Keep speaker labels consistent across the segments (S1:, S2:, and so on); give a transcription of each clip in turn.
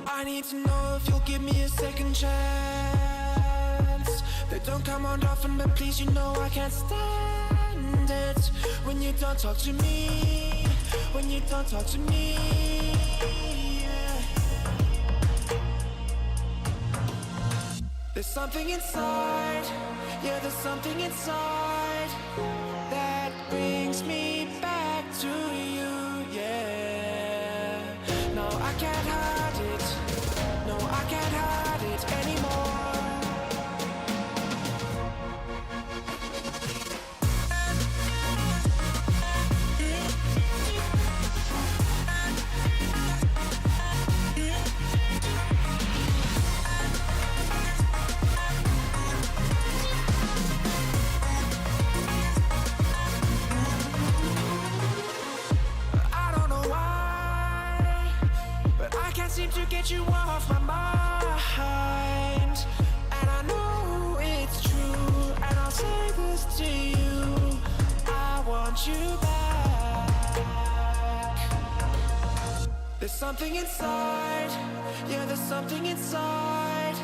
S1: I need to know if you'll give me a second chance. They don't come around often, but please, you know I can't stand it when you don't talk to me. When you don't talk to me, yeah. There's something inside, yeah, there's something inside that brings me back to you, yeah. No, I can't hide it, no, I can't hide it anymore. I don't know why, but I can't seem to get you off my mind. And I know it's true, and I'll say this to you, I want you back. There's something inside, yeah, there's something inside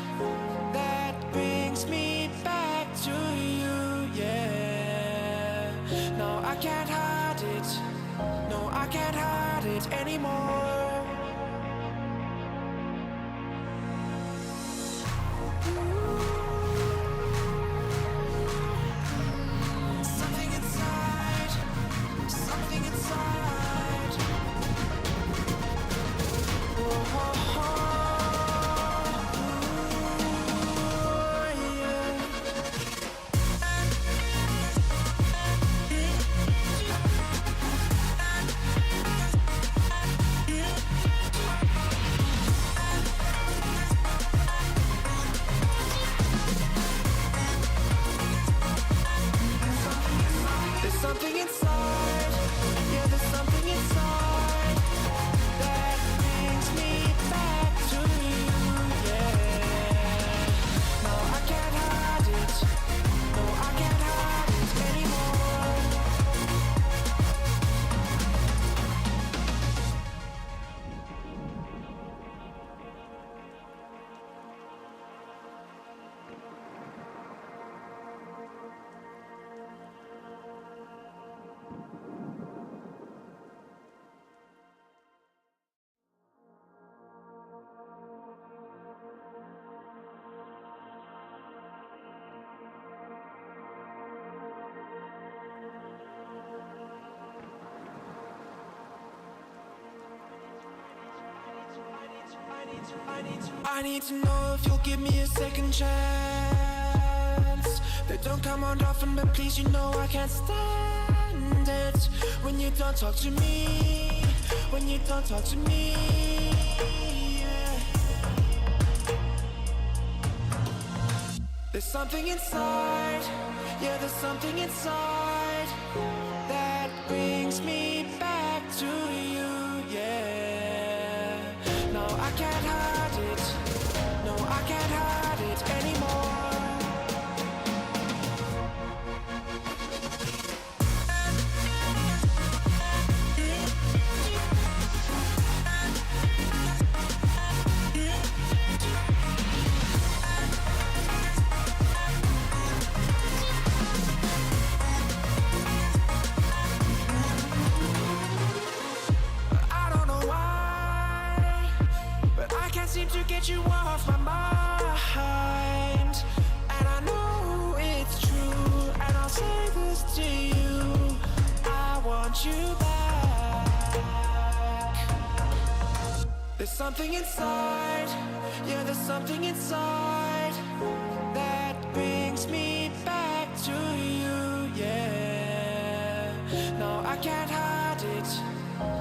S1: that brings me back to you, yeah. No, I can't hide it, no, I can't hide it anymore. Something inside, something inside. Oh, yeah. There's something inside, yeah, there's something inside that brings me back to you, yeah. No, I can't hide it, no, I can't hide it anymore. I need to know if you'll give me a second chance. They don't come around often, but please, you know I can't stand it when you don't talk to me. When you don't talk to me, yeah. There's something inside, yeah, there's something inside that brings me back to you, yeah. No, I can't hide it, no, I can't hide it anymore. I don't know why, but I can't seem to get you off my mind. And I know it's true, and I'll say this to you, I want you back. There's something inside, yeah, there's something inside that brings me back to you, yeah. No, I can't hide it,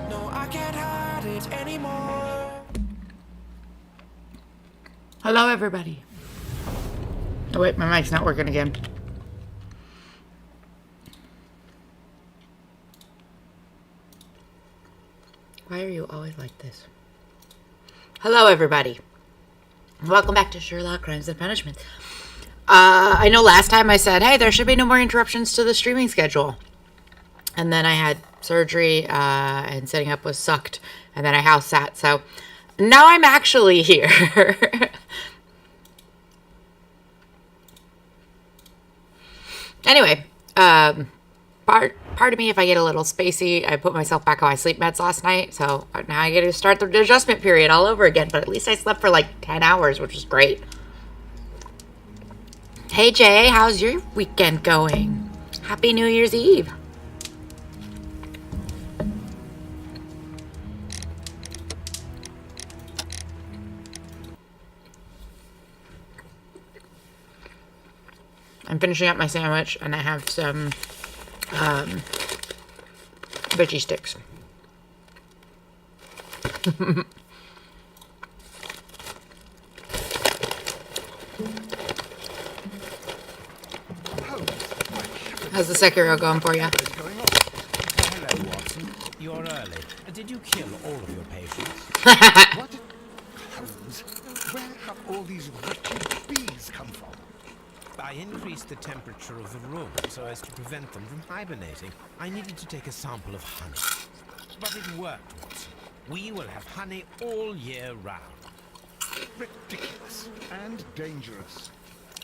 S1: no, I can't hide it anymore.
S2: Hello, everybody. Oh, wait, my mic's not working again. Why are you always like this? Hello, everybody. Welcome back to Sherlock Crimes and Punishment. I know last time I said, hey, there should be no more interruptions to the streaming schedule. And then I had surgery and setting up was sucked. And then I house sat. So Now I'm actually here. Anyway, pardon me if I get a little spacey. I put myself back on my sleep meds last night, so now I get to start the adjustment period all over again. But at least I slept for like 10 hours, which was great. Hey Jay, how's your weekend going? Happy New Year's Eve. I'm finishing up my sandwich, and I have some veggie sticks. How's the Sekiro going for you?
S3: Hello, Watson. You're early. Did you kill all of your patients?
S4: What? Holmes, where have all these wretched bees come from?
S3: I increased the temperature of the room so as to prevent them from hibernating. I needed to take a sample of honey. But it worked, Watson. We will have honey all year round.
S4: Ridiculous and dangerous.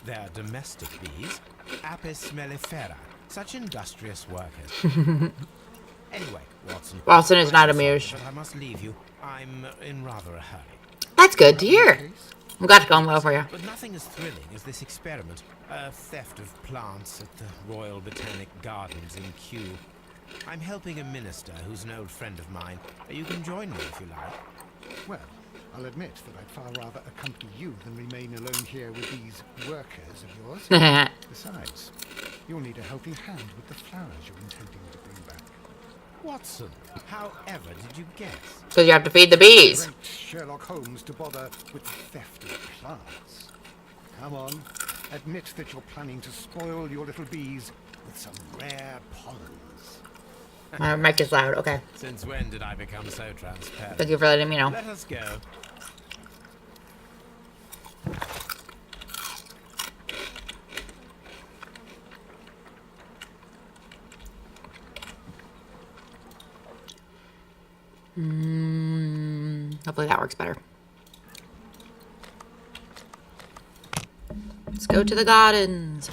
S3: They're domestic bees, Apis mellifera, such industrious workers. Anyway, Watson.
S2: Watson is not
S3: I'm sorry,
S2: amused.
S3: but I must leave you. I'm in rather a hurry.
S2: That's good to hear. I'm glad it's going well for you.
S3: But nothing as thrilling as this experiment. A theft of plants at the Royal Botanic Gardens in Kew. I'm helping a minister who's an old friend of mine. You can join me if you like.
S4: Well, I'll admit that I'd far rather accompany you than remain alone here with these workers of yours. Besides, you'll need a helping hand with the flowers you're intending to bring back.
S3: Watson, however did you guess?
S2: Because you have to feed the bees.
S4: Great Sherlock Holmes to bother with the theft of plants. Come on, admit that you're planning to spoil your little bees with some rare pollens.
S2: My mic is loud. Okay.
S3: Since when did I become so transparent?
S2: Thank you for letting me know.
S3: Let us go.
S2: Hopefully that works better. Let's go to the gardens.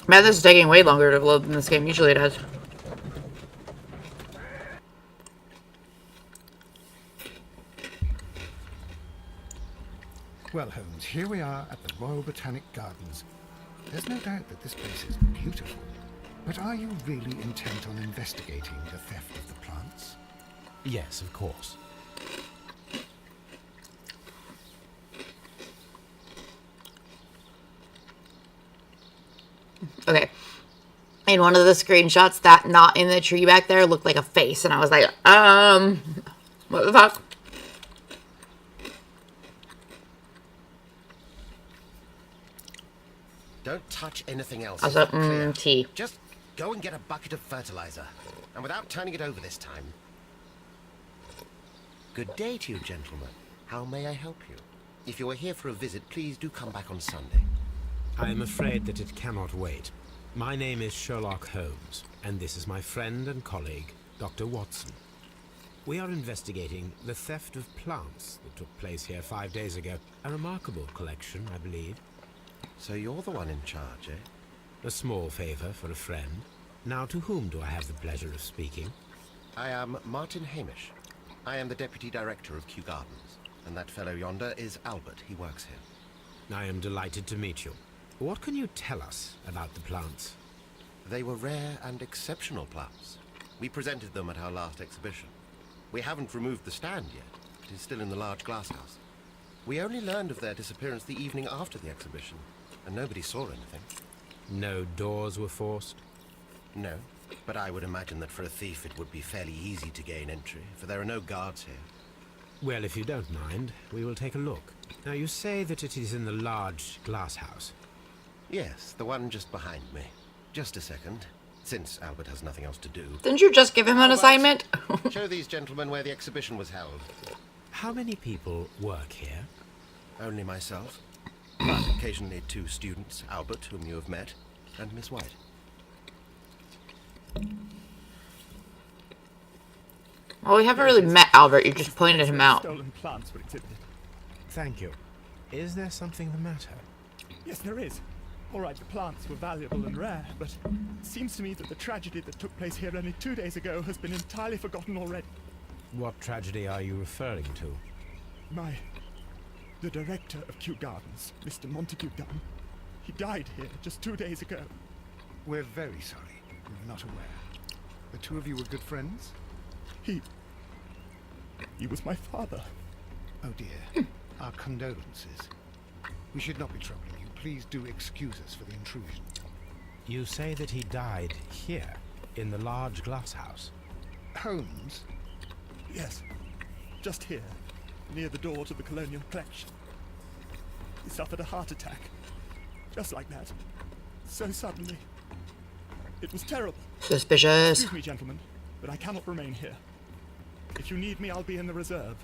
S2: Man, this is taking way longer to load than this game usually does.
S4: Well, Holmes, here we are at the Royal Botanic Gardens. There's no doubt that this place is beautiful. But are you really intent on investigating the theft of the plants?
S3: Yes, of course.
S2: Okay. In one of the screenshots, that knot in the tree back there looked like a face, and I was like, what the fuck?
S5: Don't touch anything else.
S2: I was
S5: is
S2: like,
S5: that clear?
S2: tea.
S5: Just go and get a bucket of fertilizer. And without turning it over this time. Good day to you, gentlemen. How may I help you? If you are here for a visit, please do come back on Sunday.
S3: I am afraid that it cannot wait. My name is Sherlock Holmes, and this is my friend and colleague, Dr. Watson. We are investigating the theft of plants that took place here 5 days ago. A remarkable collection, I believe.
S5: So you're the one in charge, eh?
S3: A small favor for a friend. Now, to whom do I have the pleasure of speaking?
S5: I am Martin Hamish. I am the Deputy Director of Kew Gardens. And that fellow yonder is Albert. He works here.
S3: I am delighted to meet you. What can you tell us about the plants?
S5: They were rare and exceptional plants. We presented them at our last exhibition. We haven't removed the stand yet. It is still in the large glasshouse. We only learned of their disappearance the evening after the exhibition, and nobody saw anything.
S3: No doors were forced?
S5: No, but I would imagine that for a thief it would be fairly easy to gain entry, for there are no guards here.
S3: Well, if you don't mind, we will take a look. Now, you say that it is in the large glasshouse.
S5: Yes, the one just behind me. Just a second, since Albert has nothing else to do.
S2: Didn't you just give him an
S5: Albert,
S2: assignment?
S5: Show these gentlemen where the exhibition was held.
S3: How many people work here?
S5: Only myself. But occasionally 2 students, Albert, whom you have met, and Miss White.
S2: Well, we haven't really met Albert. You just pointed him out.
S6: Stolen plants were exhibited.
S3: Thank you. Is there something the matter?
S6: Yes, there is. All right, the plants were valuable and rare, but it seems to me that the tragedy that took place here only 2 days ago has been entirely forgotten already.
S3: What tragedy are you referring to?
S6: The director of Kew Gardens, Mr. Montague Dunn, he died here just 2 days ago.
S4: We're very sorry. We were not aware. The 2 of you were good friends?
S6: He was my father.
S4: Oh dear. Our condolences. We should not be troubling you. Please do excuse us for the intrusion.
S3: You say that he died here, in the large glass house.
S4: Holmes?
S6: Yes, just here, near the door to the colonial collection. He suffered a heart attack, just like that, so suddenly. It was terrible.
S2: Suspicious.
S6: Excuse me, gentlemen, but I cannot remain here. If you need me, I'll be in the reserve.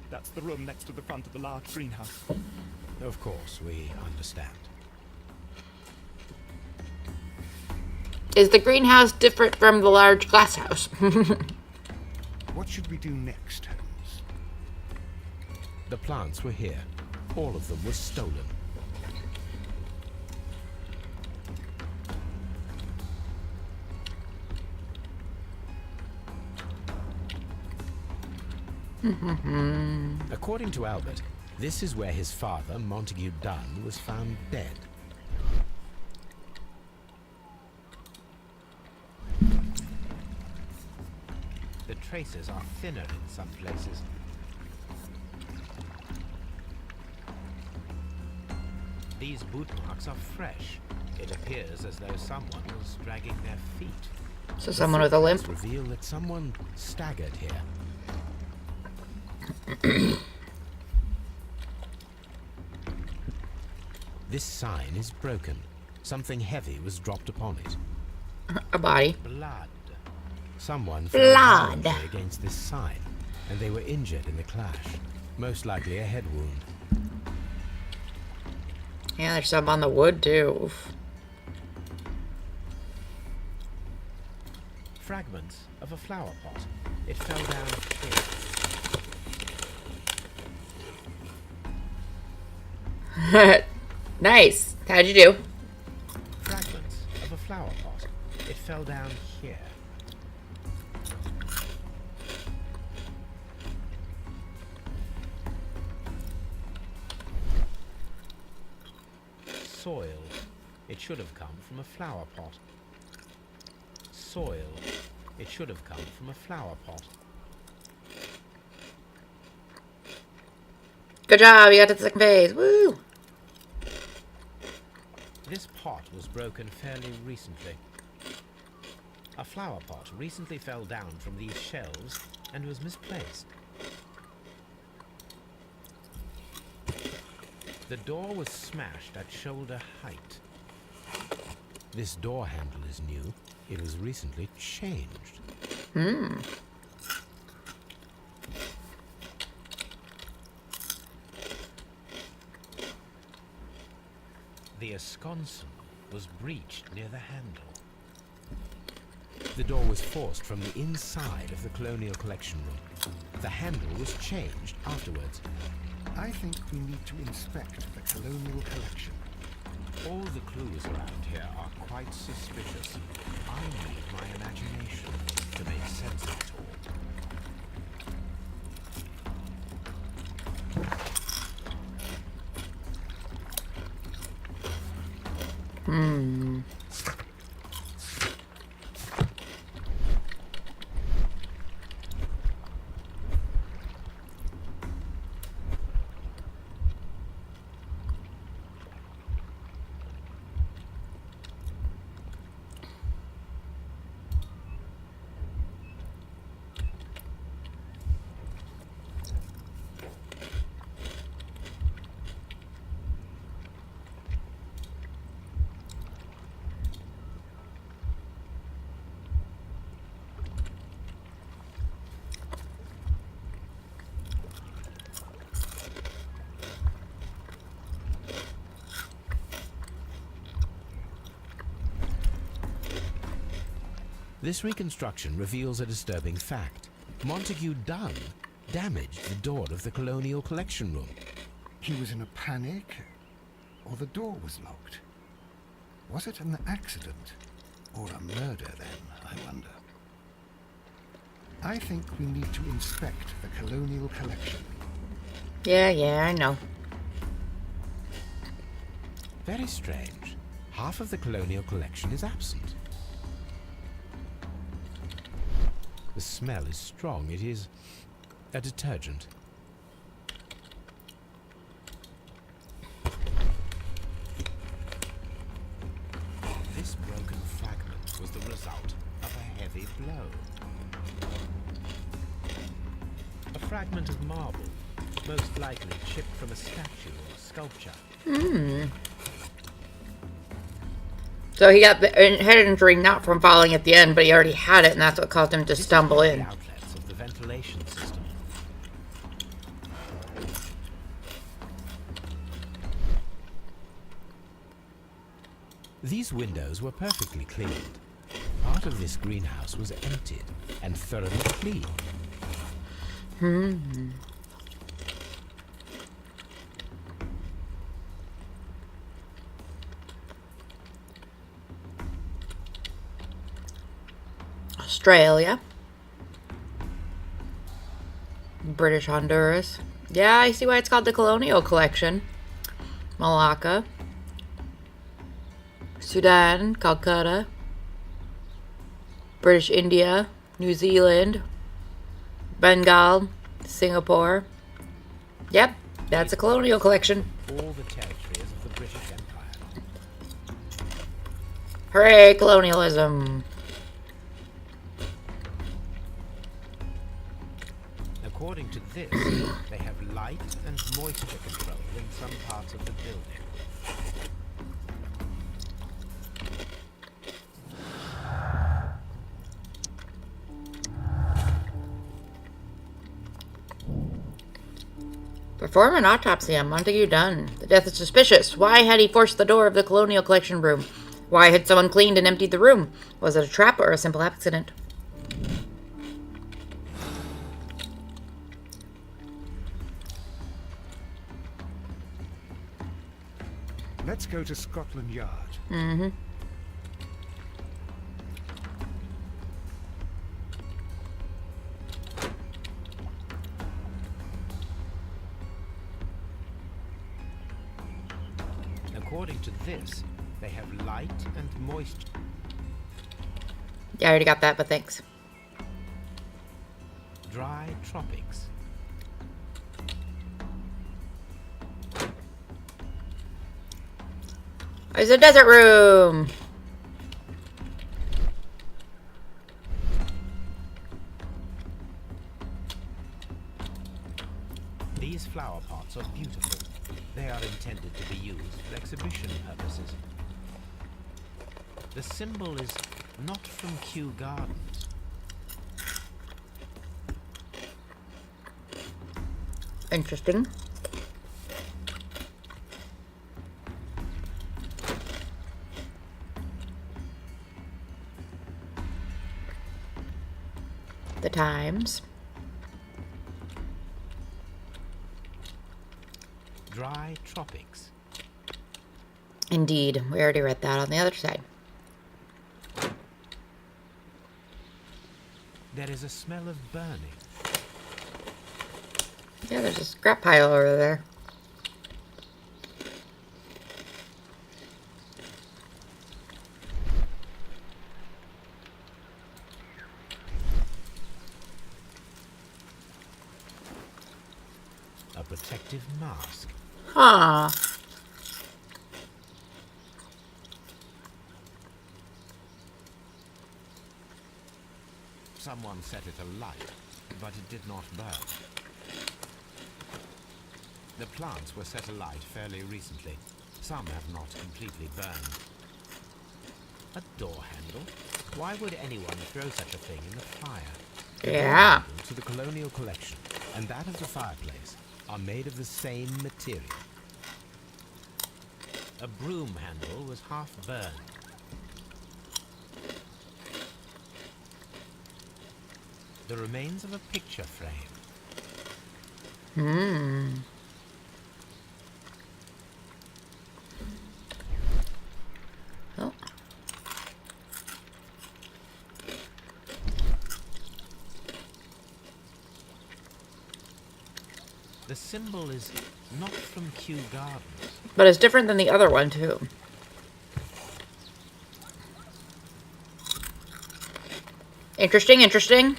S6: That's the room next to the front of the large greenhouse.
S3: Of course, we understand.
S2: Is the greenhouse different from the large glass house?
S4: What should we do next, Holmes?
S3: The plants were here. All of them were stolen. According to Albert, this is where his father, Montague Dunn, was found dead. The traces are thinner in some places. These boot marks are fresh. It appears as though someone was dragging their feet.
S2: So someone with a limp?
S3: Reveal that someone staggered here. This sign is broken. Something heavy was dropped upon it.
S2: A body.
S3: Blood. Someone fell
S2: Blood.
S3: violently against this sign, and they were injured in the clash. Most likely a head wound.
S2: Yeah, there's some on the wood too. Oof.
S3: Fragments of a flower pot. It fell down here.
S2: Nice. How'd you do?
S3: Fragments of a flower pot. It fell down here. Soil. It should have come from a flower pot. Soil. It should have come from a flower pot.
S2: Good job. You got to the second phase. Woo.
S3: This pot was broken fairly recently. A flower pot recently fell down from these shelves and was misplaced. The door was smashed at shoulder height. This door handle is new. It was recently changed. The esconson was breached near the handle. The door was forced from the inside of the Colonial Collection room. The handle was changed afterwards.
S4: I think we need to inspect the colonial collection.
S3: All the clues around here are quite suspicious. I need my imagination to make sense of it all. This reconstruction reveals a disturbing fact. Montague Dunn damaged the door of the Colonial Collection Room.
S4: He was in a panic, or the door was locked? Was it an accident, or a murder then, I wonder? I think we need to inspect the Colonial Collection.
S2: Yeah, I know.
S3: Very strange. Half of the Colonial Collection is absent. The smell is strong. It is a detergent. This broken fragment was the result of a heavy blow. A fragment of marble, most likely chipped from a statue or sculpture.
S2: So he got head injury not from falling at the end, but he already had it, and that's what caused him to stumble in.
S3: The outlets of the ventilation system. These windows were perfectly cleaned. Part of this greenhouse was emptied and thoroughly cleaned.
S2: Australia. British Honduras. Yeah, I see why it's called the Colonial Collection. Malacca. Sudan, Calcutta. British India, New Zealand, Bengal, Singapore. Yep, that's a Colonial Collection.
S3: All the territories of the British Empire.
S2: Hooray, colonialism.
S3: According to this, they have light and moisture control in some parts of the building.
S2: Perform an autopsy on Montague Dunn. The death is suspicious. Why had he forced the door of the Colonial Collection room? Why had someone cleaned and emptied the room? Was it a trap or a simple accident?
S4: Let's go to Scotland Yard.
S2: Mm-hmm.
S3: According to this, they have light and moisture.
S2: Yeah, I already got that, but thanks.
S3: Dry tropics.
S2: There's a desert room.
S3: These flower pots are beautiful. They are intended to be used for exhibition purposes. The symbol is not from Kew Gardens.
S2: Interesting. The Times.
S3: Dry tropics.
S2: Indeed. We already read that on the other side.
S3: There is a smell of burning.
S2: Yeah, there's a scrap pile over there.
S3: A protective mask.
S2: Huh.
S3: Someone set it alight, but it did not burn. The plants were set alight fairly recently. Some have not completely burned. A door handle? Why would anyone throw such a thing in the fire? The door
S2: Yeah.
S3: handle to the Colonial Collection and that of the fireplace are made of the same material. A broom handle was half burned. the remains of a picture frame.
S2: Oh.
S3: The symbol is not from Kew Gardens.
S2: But it's different than the other one, too. Interesting, interesting.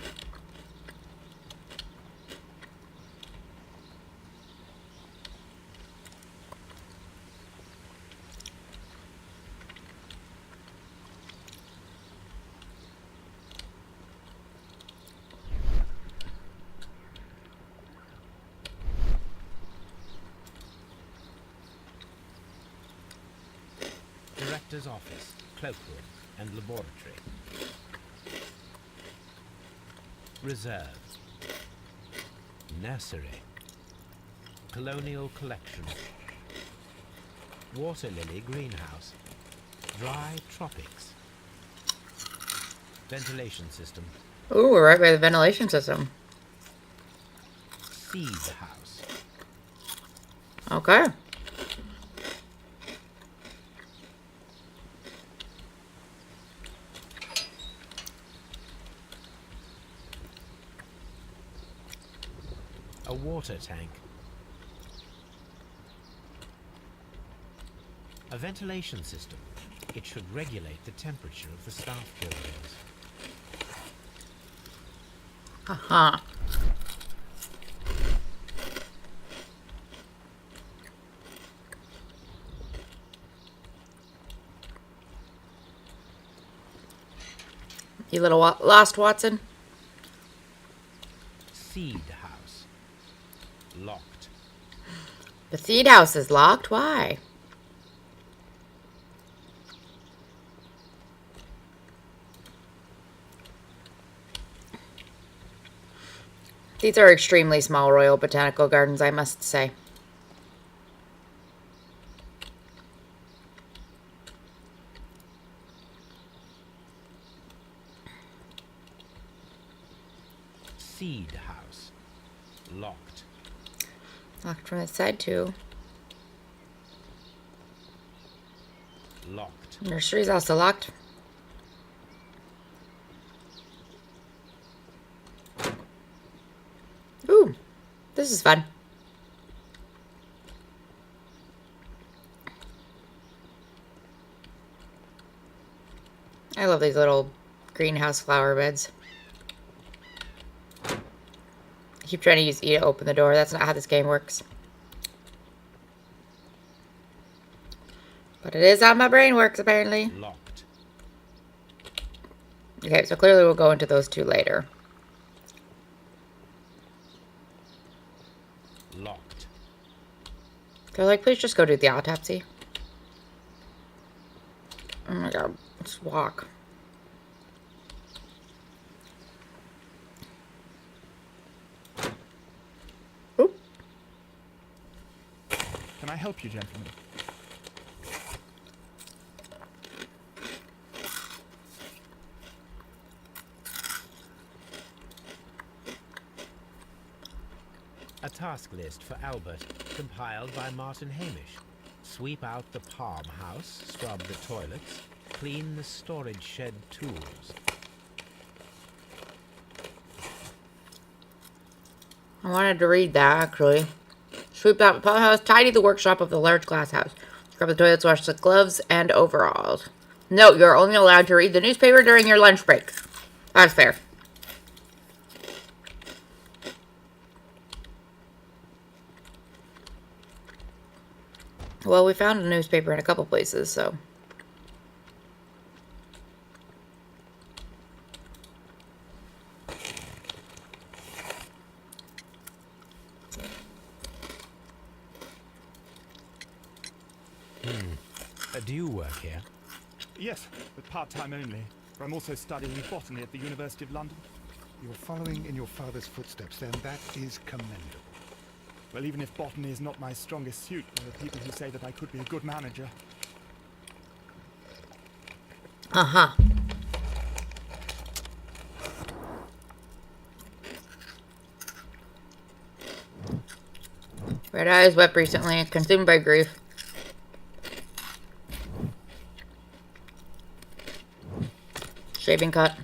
S3: Director's office, cloakroom, and laboratory. Reserve. Nursery. Colonial collection. Water lily greenhouse. Dry tropics. Ventilation system.
S2: Ooh, we're right by the ventilation system.
S3: Seed house.
S2: Okay.
S3: A water tank. A ventilation system. It should regulate the temperature of the staff buildings.
S2: Uh-huh. You little lost, Watson?
S3: Seed house. Locked.
S2: The seed house is locked? Why? These are extremely small Royal Botanical Gardens, I must say.
S3: Seed house. Locked.
S2: Locked from this side, too.
S3: Locked.
S2: Nursery's also locked. Ooh, this is fun. I love these little greenhouse flower beds. I keep trying to use E to open the door. That's not how this game works. But it is how my brain works, apparently.
S3: Locked.
S2: Okay, so clearly we'll go into those two later.
S3: Locked.
S2: They're like, please just go do the autopsy. Oh my god, let's walk. Oop.
S6: Can I help you, gentlemen?
S3: A task list for Albert, compiled by Martin Hamish. Sweep out the palm house, scrub the toilets, clean the storage shed tools.
S2: I wanted to read that, actually. Sweep out the palm house, tidy the workshop of the large glass house. Scrub the toilets, wash the gloves and overalls. Note, you're only allowed to read the newspaper during your lunch break. That's fair. Well, we found a newspaper in a couple places, so.
S3: Do you work here?
S6: Yes, but part-time only. I'm also studying botany at the University of London.
S4: You're following in your father's footsteps, then. That is commendable.
S6: Well, even if botany is not my strongest suit, there are people who say that I could be a good manager.
S2: Uh-huh. Red eyes, wept recently, consumed by grief. Shaving cut.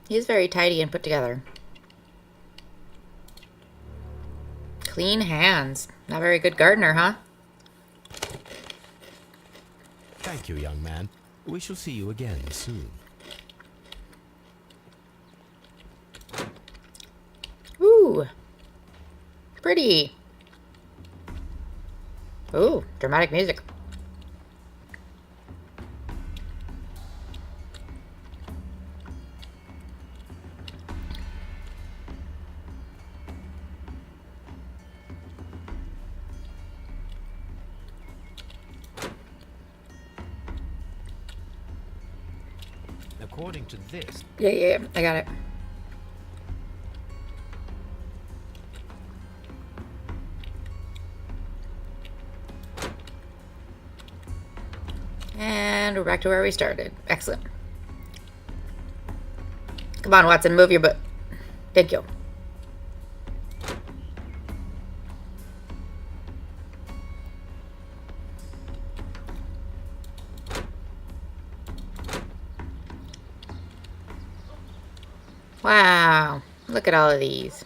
S2: He's very tidy and put together. Clean hands. Not very good gardener, huh?
S3: Thank you, young man. We shall see you again soon.
S2: Ooh. Pretty. Ooh, dramatic music.
S3: According to this,
S2: Yeah, I got it. And we're back to where we started. Excellent. Come on, Watson, move your butt. Thank you. Wow, look at all of these.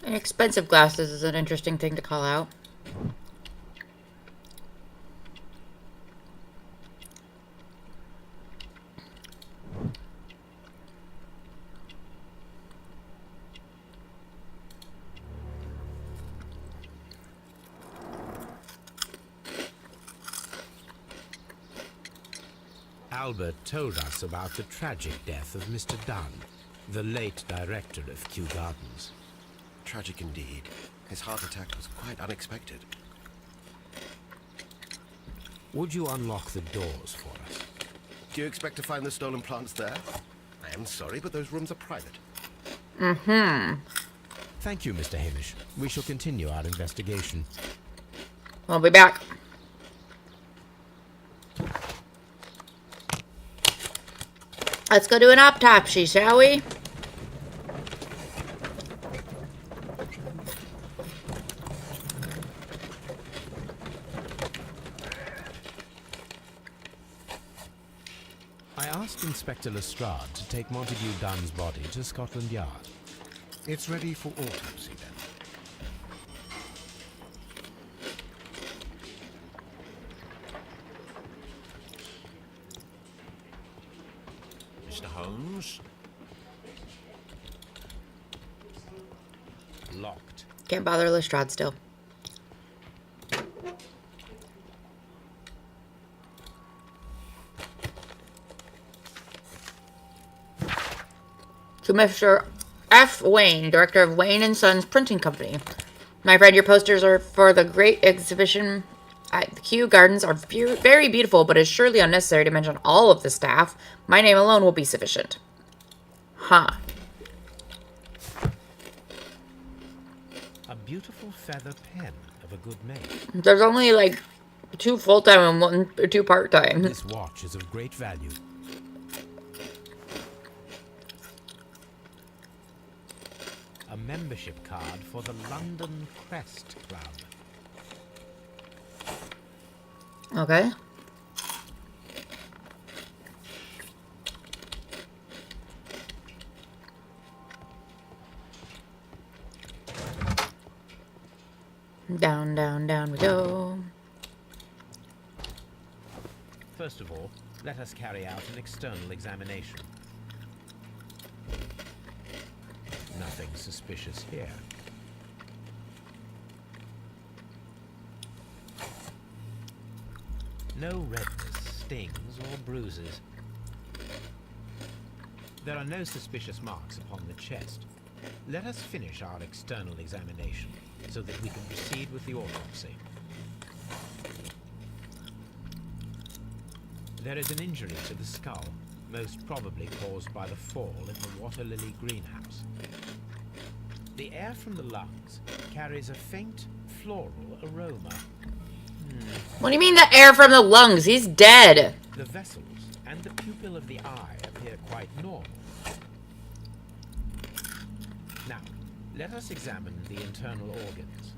S2: And expensive glasses is an interesting thing to call out.
S3: Albert told us about the tragic death of Mr. Dunn, the late director of Kew Gardens.
S5: Tragic indeed. His heart attack was quite unexpected.
S3: Would you unlock the doors for us?
S5: Do you expect to find the stolen plants there? I am sorry, but those rooms are private.
S3: Thank you, Mr. Hamish. We shall continue our investigation.
S2: We'll be back. Let's go do an autopsy, shall we?
S3: I asked Inspector Lestrade to take Montague Dunn's body to Scotland Yard.
S4: It's ready for autopsy then.
S7: Mr. Holmes?
S3: Locked.
S2: Can't bother Lestrade still. To Mr. F. Wayne, director of Wayne and Sons Printing Company. My friend, your posters are for the great exhibition at the Kew Gardens are very beautiful, but it's surely unnecessary to mention all of the staff. My name alone will be sufficient. Huh.
S3: A beautiful feather pen of a good make.
S2: There's only like 2 full-time and 2 part-time.
S3: This watch is of great value. A membership card for the London Crest Club.
S2: Okay. Down, down, down we go.
S3: First of all, let us carry out an external examination. Nothing suspicious here. No redness, stings, or bruises. There are no suspicious marks upon the chest. Let us finish our external examination so that we can proceed with the autopsy. There is an injury to the skull, most probably caused by the fall in the water lily greenhouse. The air from the lungs carries a faint floral aroma.
S2: What do you mean the air from the lungs? He's dead.
S3: The vessels and the pupil of the eye appear quite normal. Now, let us examine the internal organs.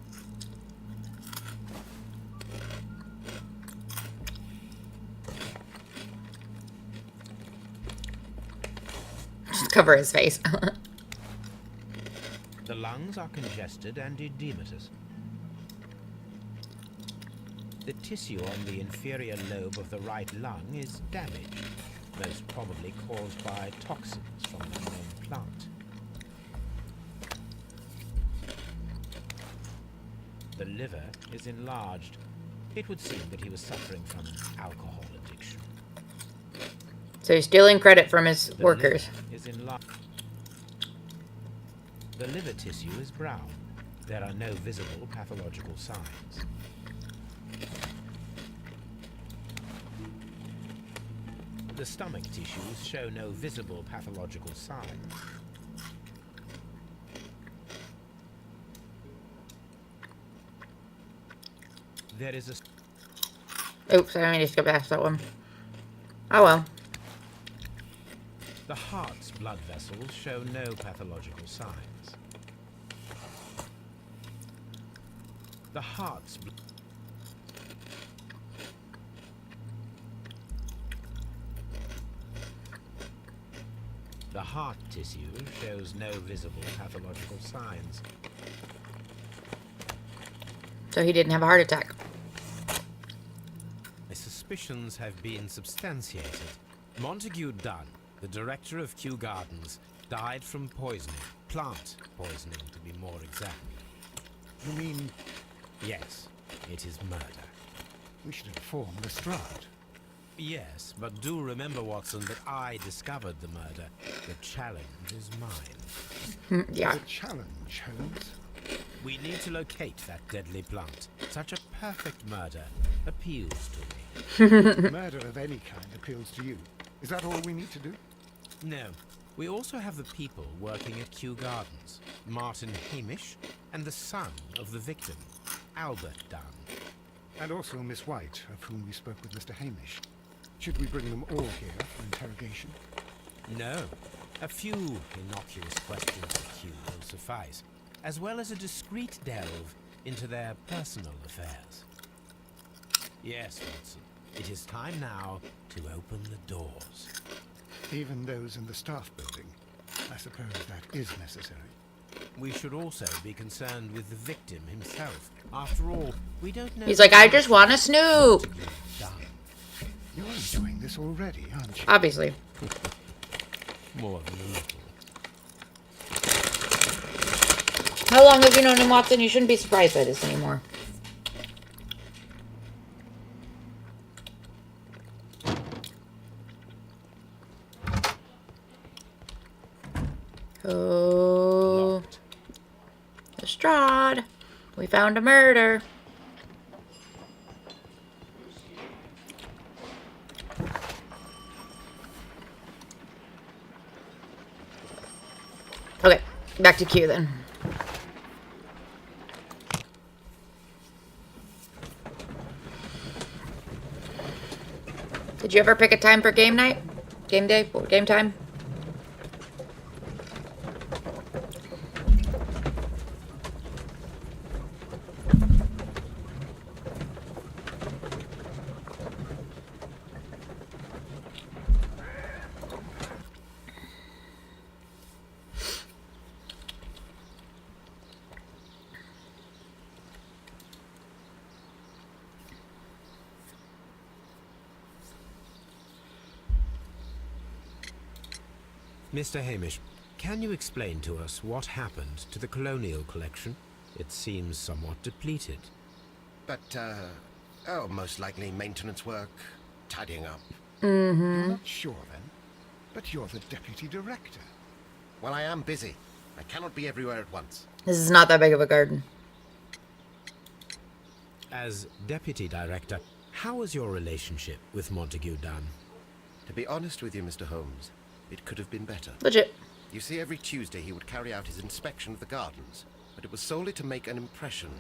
S2: Just cover his face.
S3: The lungs are congested and edematous. The tissue on the inferior lobe of the right lung is damaged, most probably caused by toxins from the known plant. The liver is enlarged. It would seem that he was suffering from alcohol addiction.
S2: So he's stealing credit from his
S3: The
S2: workers.
S3: liver is enlarged. The liver tissue is brown. There are no visible pathological signs. The stomach tissues show no visible pathological signs. There is a...
S2: Oops, I need to skip past that one. Oh well.
S3: The heart's blood vessels show no pathological signs. The heart's... The heart tissue shows no visible pathological signs.
S2: So he didn't have a heart attack.
S3: My suspicions have been substantiated. Montague Dunn, the director of Kew Gardens, died from poisoning. Plant poisoning, to be more exact.
S4: You mean
S3: Yes, it is murder.
S4: we should inform Lestrade?
S3: Yes, but do remember, Watson, that I discovered the murder. The challenge is mine.
S2: Yeah.
S4: The challenge, Holmes.
S3: We need to locate that deadly plant. Such a perfect murder appeals to me.
S4: Murder of any kind appeals to you. Is that all we need to do?
S3: No, we also have the people working at Kew Gardens. Martin Hamish and the son of the victim, Albert Dunn.
S4: And also Miss White, of whom we spoke with Mr. Hamish. Should we bring them all here for interrogation?
S3: No, a few innocuous questions of Kew will suffice, as well as a discreet delve into their personal affairs. Yes, Watson, it is time now to open the doors.
S4: Even those in the staff building. I suppose that is necessary.
S3: We should also be concerned with the victim himself. After all, we don't know...
S2: He's like, I just want to snoop.
S3: Done.
S4: You're enjoying this already, aren't you?
S2: Obviously.
S3: More than a little.
S2: How long have you known him, Watson? You shouldn't be surprised by this anymore. Oh,
S3: Locked.
S2: Lestrade, we found a murder. Okay, back to Q then. Did you ever pick a time for game night? Game day? Game time?
S3: Mr. Hamish, can you explain to us what happened to the colonial collection? It seems somewhat depleted.
S5: But, most likely maintenance work, tidying up.
S4: You're not sure, then? But you're the deputy director.
S5: Well, I am busy. I cannot be everywhere at once.
S2: This is not that big of a garden.
S3: As deputy director, how was your relationship with Montague Dunn?
S5: To be honest with you, Mr. Holmes, it could have been better.
S2: Legit.
S5: You see, every Tuesday he would carry out his inspection of the gardens, but it was solely to make an impression,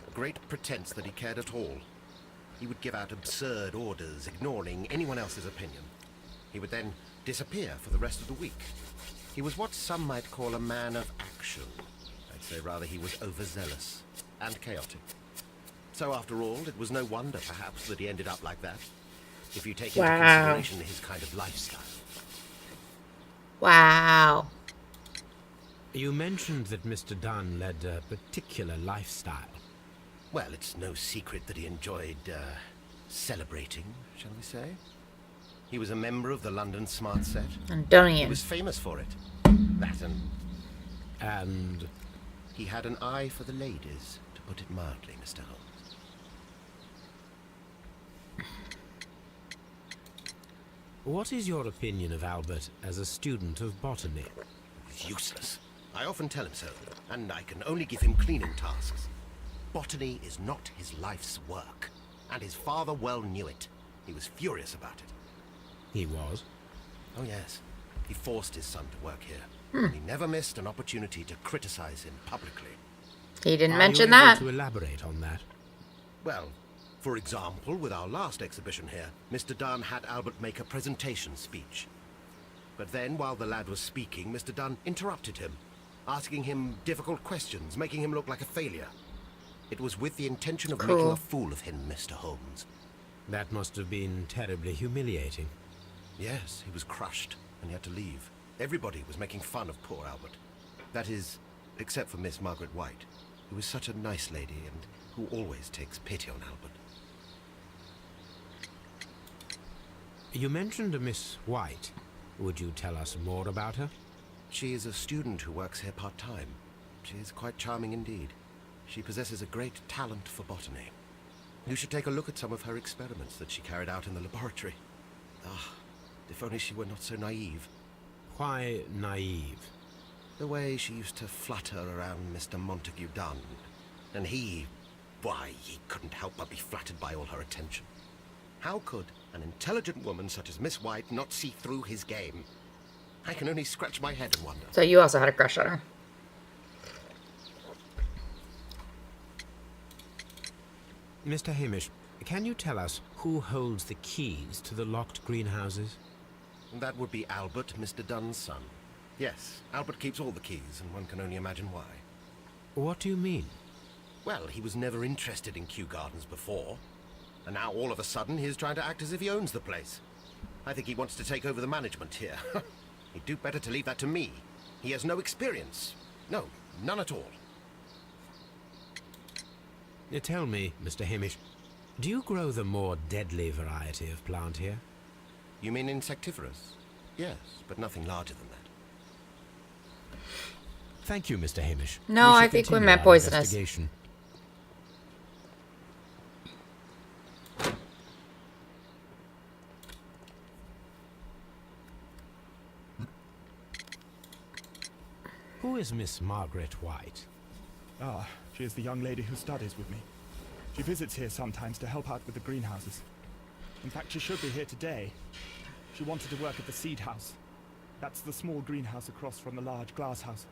S5: a great pretense that he cared at all. He would give out absurd orders, ignoring anyone else's opinion. He would then disappear for the rest of the week. He was what some might call a man of action. I'd say rather he was overzealous and chaotic. So after all, it was no wonder, perhaps, that he ended up like that, if you take into consideration his kind of lifestyle.
S2: Wow.
S3: You mentioned that Mr. Dunn led a particular lifestyle.
S5: Well, it's no secret that he enjoyed, celebrating, shall we say. He was a member of the London Smart Set.
S2: And
S5: He
S2: Dunnian.
S5: was famous for it. That
S3: And
S5: he had an eye for the ladies, to put it mildly, Mr. Holmes.
S3: what is your opinion of Albert as a student of botany?
S5: Useless. I often tell him so, and I can only give him cleaning tasks. Botany is not his life's work, and his father well knew it. He was furious about it.
S3: He was.
S5: Oh yes, he forced his son to work here. And he never missed an opportunity to criticize him publicly.
S2: He didn't
S3: Are
S2: mention
S3: you able
S2: that.
S3: to elaborate on that?
S5: Well, for example, with our last exhibition here, Mr. Dunn had Albert make a presentation speech. But then, while the lad was speaking, Mr. Dunn interrupted him, asking him difficult questions, making him look like a failure. It was with the intention of making a fool of him, Mr. Holmes.
S3: That must have been terribly humiliating.
S5: Yes, he was crushed, and he had to leave. Everybody was making fun of poor Albert. That is, except for Miss Margaret White, who was such a nice lady and who always takes pity on Albert.
S3: You mentioned a Miss White. Would you tell us more about her?
S5: She is a student who works here part-time. She is quite charming indeed. She possesses a great talent for botany. You should take a look at some of her experiments that she carried out in the laboratory. Ah, if only she were not so naive.
S3: Why naive?
S5: The way she used to flutter around Mr. Montague Dunn. And why, he couldn't help but be flattered by all her attention. How could an intelligent woman such as Miss White not see through his game? I can only scratch my head and wonder.
S2: So you also had a crush on her.
S3: Mr. Hamish, can you tell us who holds the keys to the locked greenhouses?
S5: That would be Albert, Mr. Dunn's son. Yes, Albert keeps all the keys, and one can only imagine why.
S3: What do you mean?
S5: Well, he was never interested in Kew Gardens before. And now all of a sudden he's trying to act as if he owns the place. I think he wants to take over the management here. He'd do better to leave that to me. He has no experience. No, none at all.
S3: Tell me, Mr. Hamish, do you grow the more deadly variety of plant here?
S5: You mean insectivorous? Yes, but nothing larger than that.
S3: Thank you, Mr. Hamish.
S2: No,
S3: We
S2: I
S3: shall
S2: think we
S3: continue
S2: meant
S3: our
S2: poisonous.
S3: investigation. Who is Miss Margaret White?
S6: Ah, she is the young lady who studies with me. She visits here sometimes to help out with the greenhouses. In fact, she should be here today. She wanted to work at the seed house. That's the small greenhouse across from the large glass house.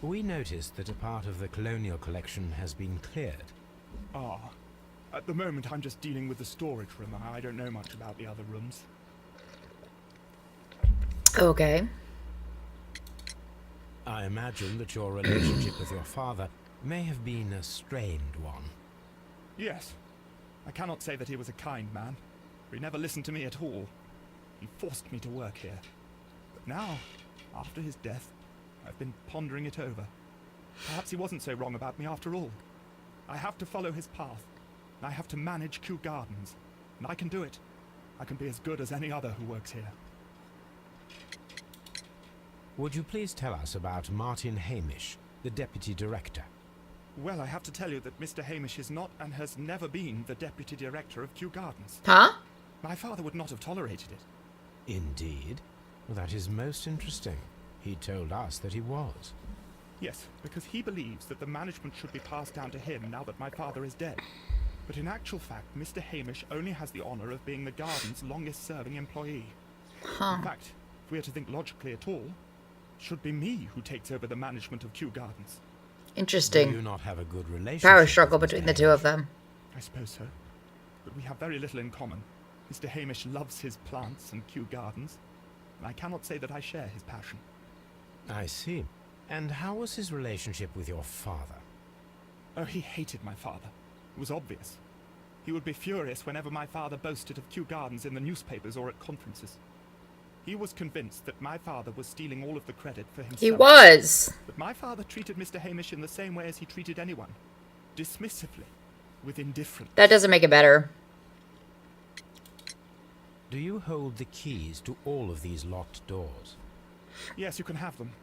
S3: We noticed that a part of the colonial collection has been cleared.
S6: Ah, at the moment I'm just dealing with the storage room. I don't know much about the other rooms.
S2: Okay.
S3: I imagine that your relationship with your father may have been a strained one.
S6: Yes. I cannot say that he was a kind man, for he never listened to me at all. He forced me to work here. But now, after his death, I've been pondering it over. Perhaps he wasn't so wrong about me after all. I have to follow his path. And I have to manage Kew Gardens. And I can do it. I can be as good as any other who works here.
S3: Would you please tell us about Martin Hamish, the deputy director?
S6: Well, I have to tell you that Mr. Hamish is not and has never been the deputy director of Kew Gardens.
S2: Huh?
S6: My father would not have tolerated it.
S3: Indeed? Well, that is most interesting. He told us that he was.
S6: Yes, because he believes that the management should be passed down to him now that my father is dead. But in actual fact, Mr. Hamish only has the honor of being the garden's longest-serving employee. In fact, if we are to think logically at all, it should be me who takes over the management of Kew Gardens.
S3: Do
S2: Interesting.
S3: you not have a good relationship?
S2: Power struggle
S3: with Mr.
S2: between the two of them.
S6: I suppose so. But we have very little in common. Mr. Hamish loves his plants and Kew Gardens, and I cannot say that I share his passion.
S3: I see. And how was his relationship with your father?
S6: Oh, he hated my father. It was obvious. He would be furious whenever my father boasted of Kew Gardens in the newspapers or at conferences. He was convinced that my father was stealing all of the credit for himself.
S2: He was.
S6: But my father treated Mr. Hamish in the same way as he treated anyone. Dismissively. With indifference.
S2: That doesn't make it better.
S3: Do you hold the keys to all of these locked doors?
S6: Yes, you can have them.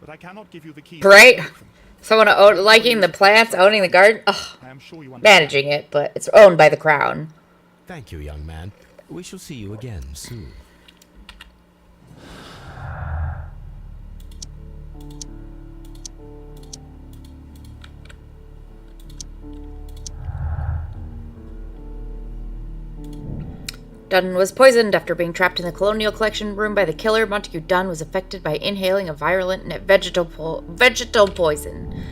S6: But I cannot give you the keys.
S2: Right?
S6: to break them.
S2: Someone liking the plants, owning the garden. Ugh,
S6: I am sure you understand.
S2: managing it, but it's owned by the crown.
S3: Thank you, young man. We shall see you again soon.
S2: Dunn was poisoned after being trapped in the colonial collection room by the killer. Montague Dunn was affected by inhaling a virulent vegetal poison.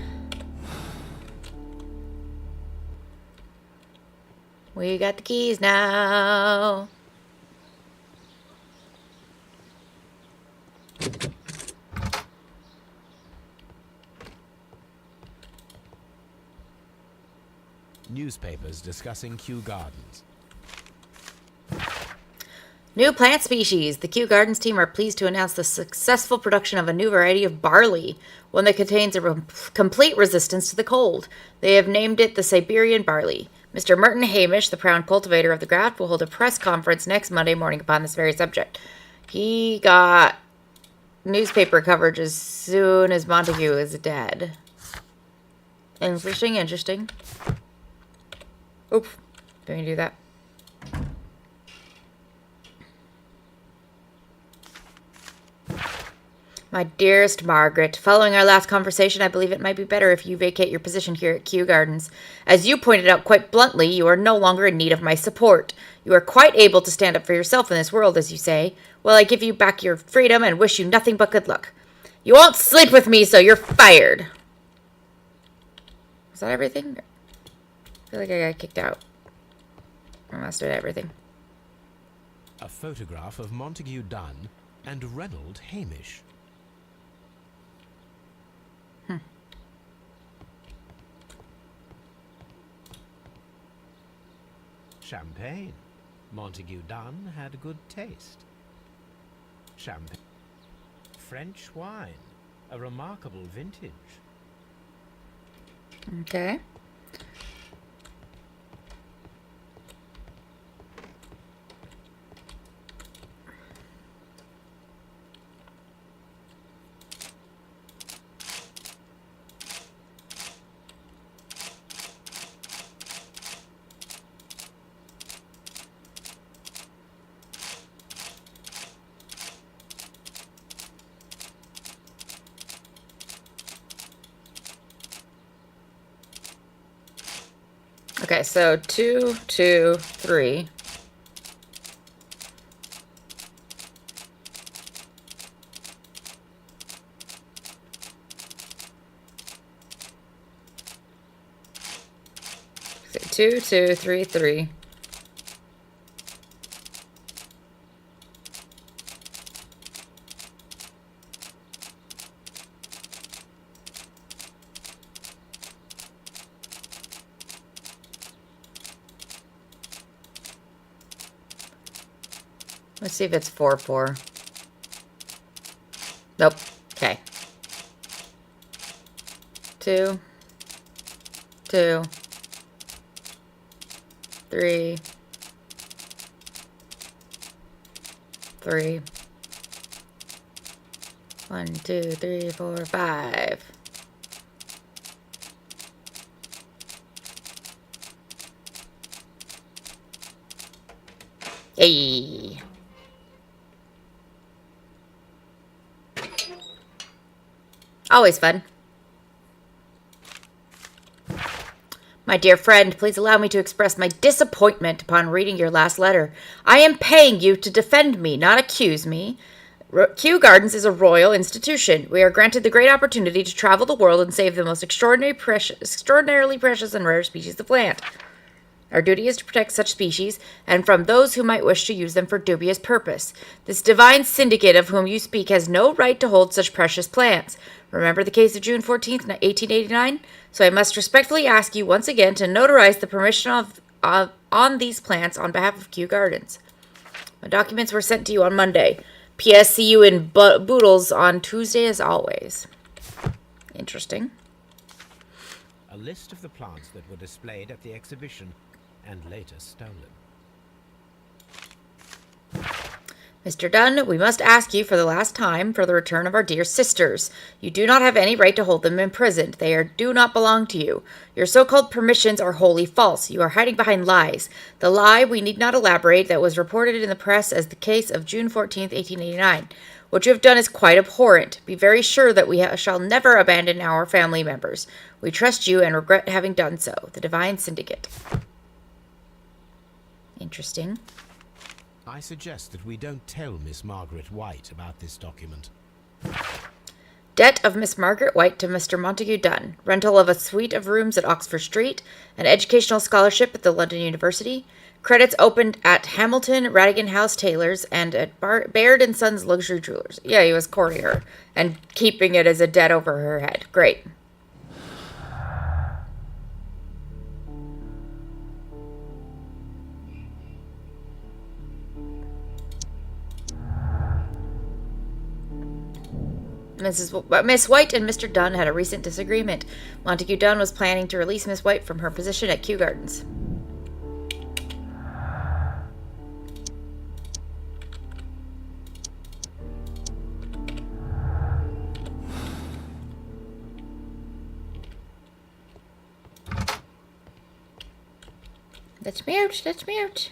S2: We got the keys now.
S3: Newspapers discussing Kew Gardens.
S2: New plant species. The Kew Gardens team are pleased to announce the successful production of a new variety of barley, one that contains a complete resistance to the cold. They have named it the Siberian barley. Mr. Merton Hamish, the proud cultivator of the graft, will hold a press conference next Monday morning upon this very subject. He got newspaper coverage as soon as Montague is dead. Interesting, interesting. Oop. Can we do that? My dearest Margaret, following our last conversation, I believe it might be better if you vacate your position here at Kew Gardens. As you pointed out quite bluntly, you are no longer in need of my support. You are quite able to stand up for yourself in this world, as you say. Well, I give you back your freedom and wish you nothing but good luck. You won't sleep with me, so you're fired. Was that everything? I feel like I got kicked out. I must have did everything.
S3: A photograph of Montague Dunn and Reynold Hamish. Champagne. Montague Dunn had good taste. Champagne. French wine. A remarkable vintage.
S2: Okay. Okay, so 2, 2, 3. So 2, 2, 3, 3. Let's see if it's 4, 4. Nope. Okay. 2, 2, 3, 3. 1, 2, 3, 4, 5. Always fun. My dear friend, please allow me to express my disappointment upon reading your last letter. I am paying you to defend me, not accuse me. Kew Gardens is a royal institution. We are granted the great opportunity to travel the world and save the most extraordinarily precious and rare species of plant. Our duty is to protect such species, and from those who might wish to use them for dubious purpose. This divine syndicate of whom you speak has no right to hold such precious plants. Remember the case of June 14th, 1889? So I must respectfully ask you once again to notarize the permission on these plants on behalf of Kew Gardens. My documents were sent to you on Monday. P.S. See you in Boodles on Tuesday as always. Interesting.
S3: A list of the plants that were displayed at the exhibition and later stolen.
S2: Mr. Dunn, we must ask you for the last time for the return of our dear sisters. You do not have any right to hold them imprisoned. Do not belong to you. Your so-called permissions are wholly false. You are hiding behind lies. The lie, we need not elaborate, that was reported in the press as the case of June 14th, 1889. What you have done is quite abhorrent. Be very sure that we shall never abandon our family members. We trust you and regret having done so. The Divine Syndicate. Interesting.
S3: I suggest that we don't tell Miss Margaret White about this document.
S2: Debt of Miss Margaret White to Mr. Montague Dunn. Rental of a suite of rooms at Oxford Street. An educational scholarship at the London University. Credits opened at Hamilton, Radigan House Tailors, and at Baird & Sons Luxury Jewelers. Yeah, he was courting her and keeping it as a debt over her head. Great. Miss White and Mr. Dunn had a recent disagreement. Montague Dunn was planning to release Miss White from her position at Kew Gardens. Let's mute. Let's mute.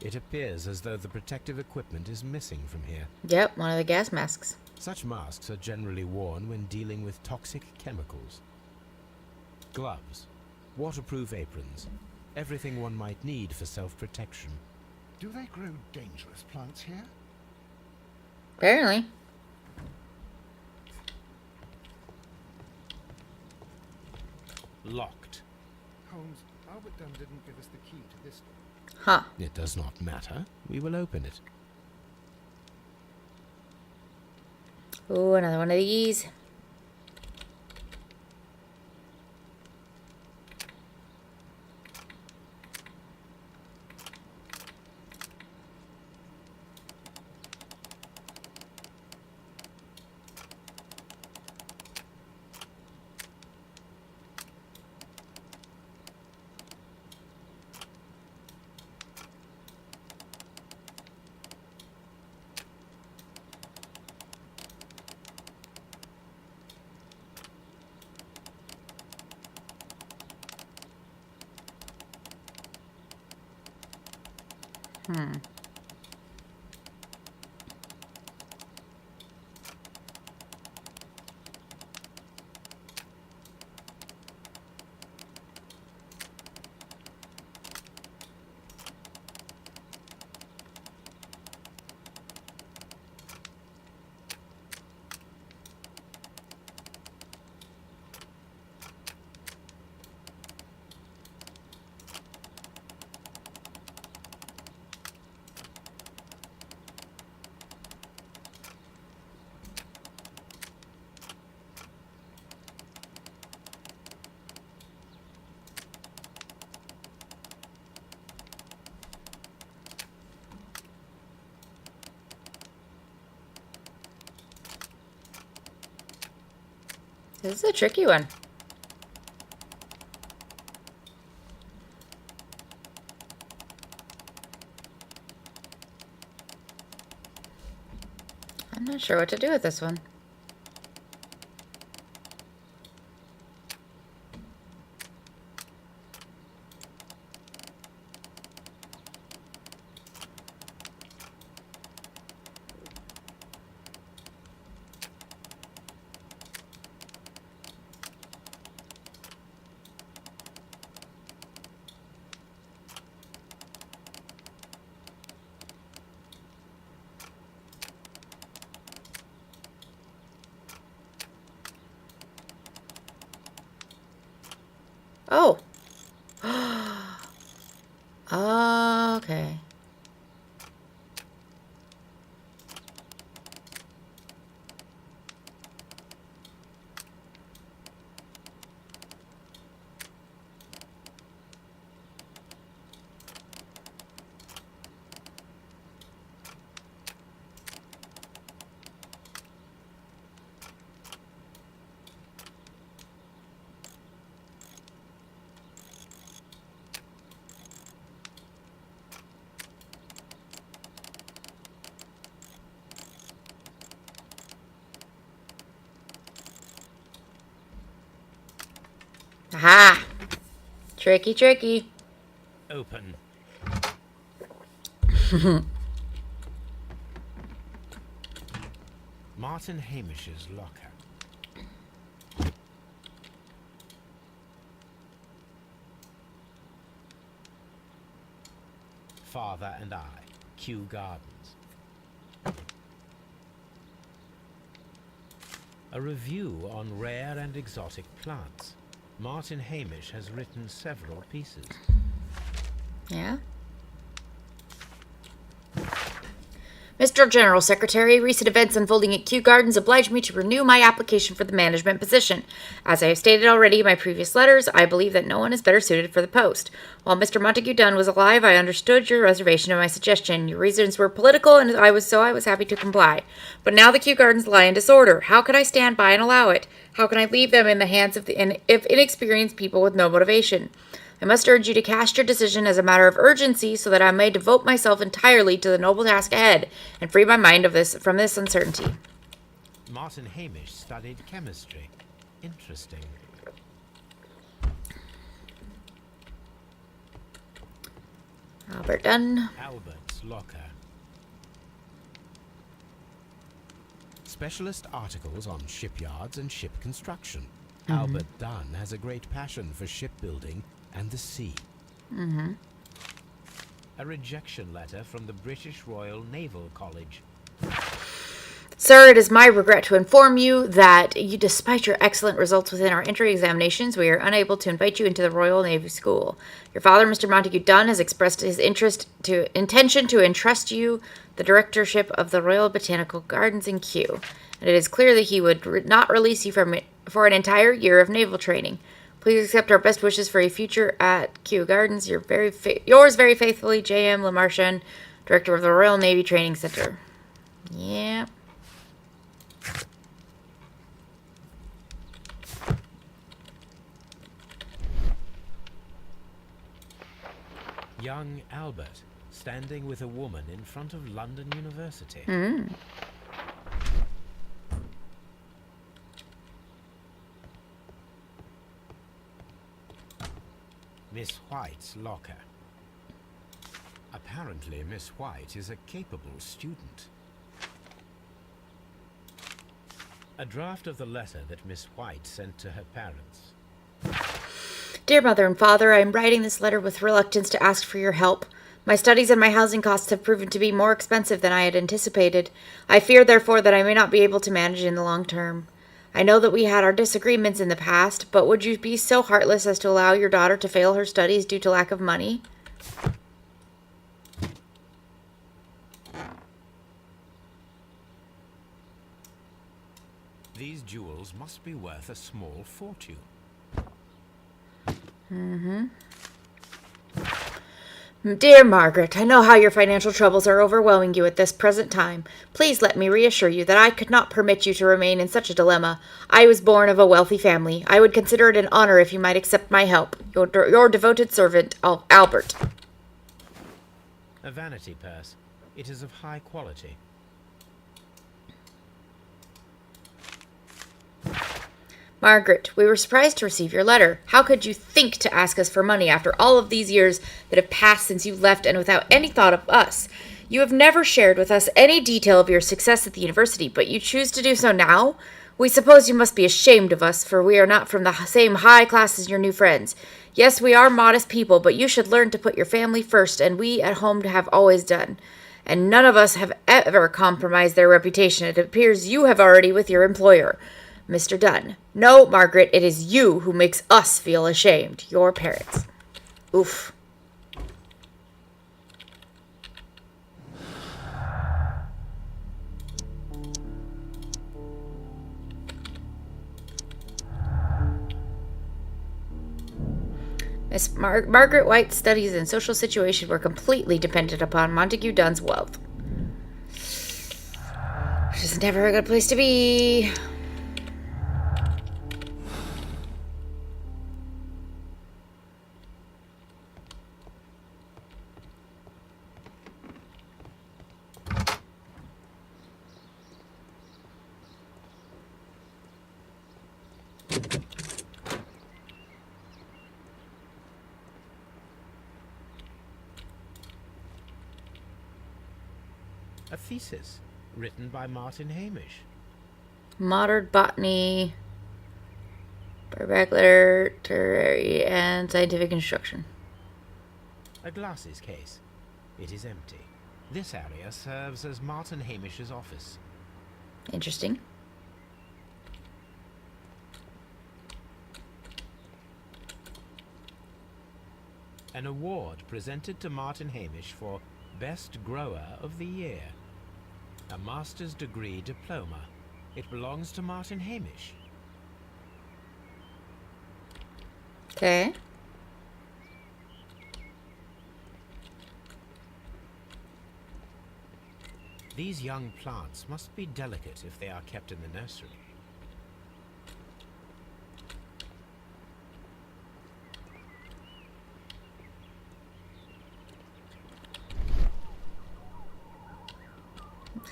S3: It appears as though the protective equipment is missing from here.
S2: Yep, one of the gas masks.
S3: Such masks are generally worn when dealing with toxic chemicals. Gloves, waterproof aprons, everything one might need for self-protection.
S4: Do they grow dangerous plants here?
S2: Apparently.
S3: Locked.
S4: Holmes, Albert Dunn didn't give us the key to this door.
S2: Huh.
S3: It does not matter. We will open it.
S2: Ooh, another one of these. This is a tricky one. I'm not sure what to do with this one. Oh. Okay. Aha! Tricky, tricky.
S3: Open. Martin Hamish's locker. Father and I, Kew Gardens. A review on rare and exotic plants. Martin Hamish has written several pieces.
S2: Yeah? Mr. General Secretary, recent events unfolding at Kew Gardens obliged me to renew my application for the management position. As I have stated already in my previous letters, I believe that no one is better suited for the post. While Mr. Montague Dunn was alive, I understood your reservation of my suggestion. Your reasons were political, and I was happy to comply. But now the Kew Gardens lie in disorder. How could I stand by and allow it? How can I leave them in the hands of inexperienced people with no motivation? I must urge you to cast your decision as a matter of urgency so that I may devote myself entirely to the noble task ahead and free my mind from this uncertainty.
S3: Martin Hamish studied chemistry. Interesting.
S2: Albert Dunn.
S3: Albert's locker. Specialist articles on shipyards and ship construction. Albert Dunn has a great passion for shipbuilding and the sea. A rejection letter from the British Royal Naval College.
S2: Sir, it is my regret to inform you that, despite your excellent results within our entry examinations, we are unable to invite you into the Royal Navy School. Your father, Mr. Montague Dunn, has expressed his intention to entrust you the directorship of the Royal Botanical Gardens in Kew, and it is clear that he would not release you from it for an entire year of naval training. Please accept our best wishes for a future at Kew Gardens. Yours very faithfully, J.M. Lamarchand, Director of the Royal Navy Training Center. Yeah.
S3: Young Albert, standing with a woman in front of London University. Miss White's locker. Apparently, Miss White is a capable student. A draft of the letter that Miss White sent to her parents.
S2: Dear Mother and Father, I am writing this letter with reluctance to ask for your help. My studies and my housing costs have proven to be more expensive than I had anticipated. I fear, therefore, that I may not be able to manage in the long term. I know that we had our disagreements in the past, but would you be so heartless as to allow your daughter to fail her studies due to lack of money?
S3: These jewels must be worth a small fortune.
S2: Dear Margaret, I know how your financial troubles are overwhelming you at this present time. Please let me reassure you that I could not permit you to remain in such a dilemma. I was born of a wealthy family. I would consider it an honor if you might accept my help. Your devoted servant, Albert.
S3: A vanity purse. It is of high quality.
S2: Margaret, we were surprised to receive your letter. How could you think to ask us for money after all of these years that have passed since you left and without any thought of us? You have never shared with us any detail of your success at the university, but you choose to do so now? We suppose you must be ashamed of us, for we are not from the same high class as your new friends. Yes, we are modest people, but you should learn to put your family first, and we at home have always done. And none of us have ever compromised their reputation. It appears you have already with your employer. Mr. Dunn. No, Margaret, it is you who makes us feel ashamed. Your parents. Oof. Miss Margaret White's studies and social situation were completely dependent upon Montague Dunn's wealth. Which is never a good place to be.
S3: A thesis written by Martin Hamish.
S2: Modern botany, barbaric literary, and scientific instruction.
S3: A glasses case. It is empty. This area serves as Martin Hamish's office.
S2: Interesting.
S3: An award presented to Martin Hamish for Best Grower of the Year. A master's degree diploma. It belongs to Martin Hamish.
S2: Okay.
S3: These young plants must be delicate if they are kept in the nursery.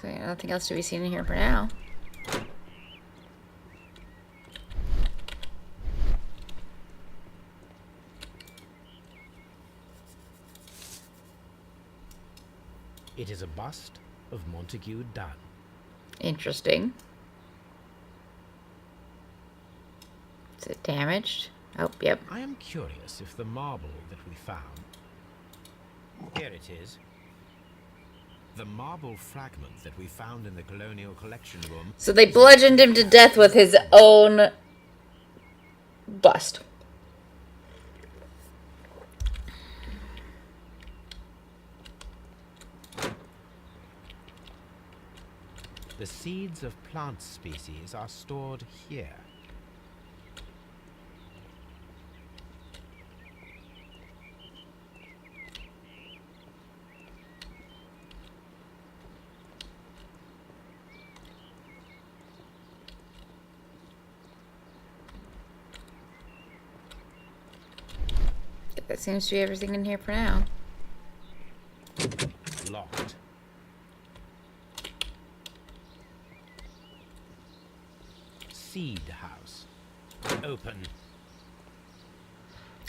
S2: Okay, nothing else to be seen in here for now.
S3: It is a bust of Montague Dunn.
S2: Interesting. Is it damaged? Oh, yep.
S3: I am curious if the marble that we found... Here it is. The marble fragment that we found in the Colonial Collection Room...
S2: So they bludgeoned him to death with his own bust.
S3: The seeds of plant species are stored here.
S2: That seems to be everything in here for now.
S3: Locked. Seed house. Open.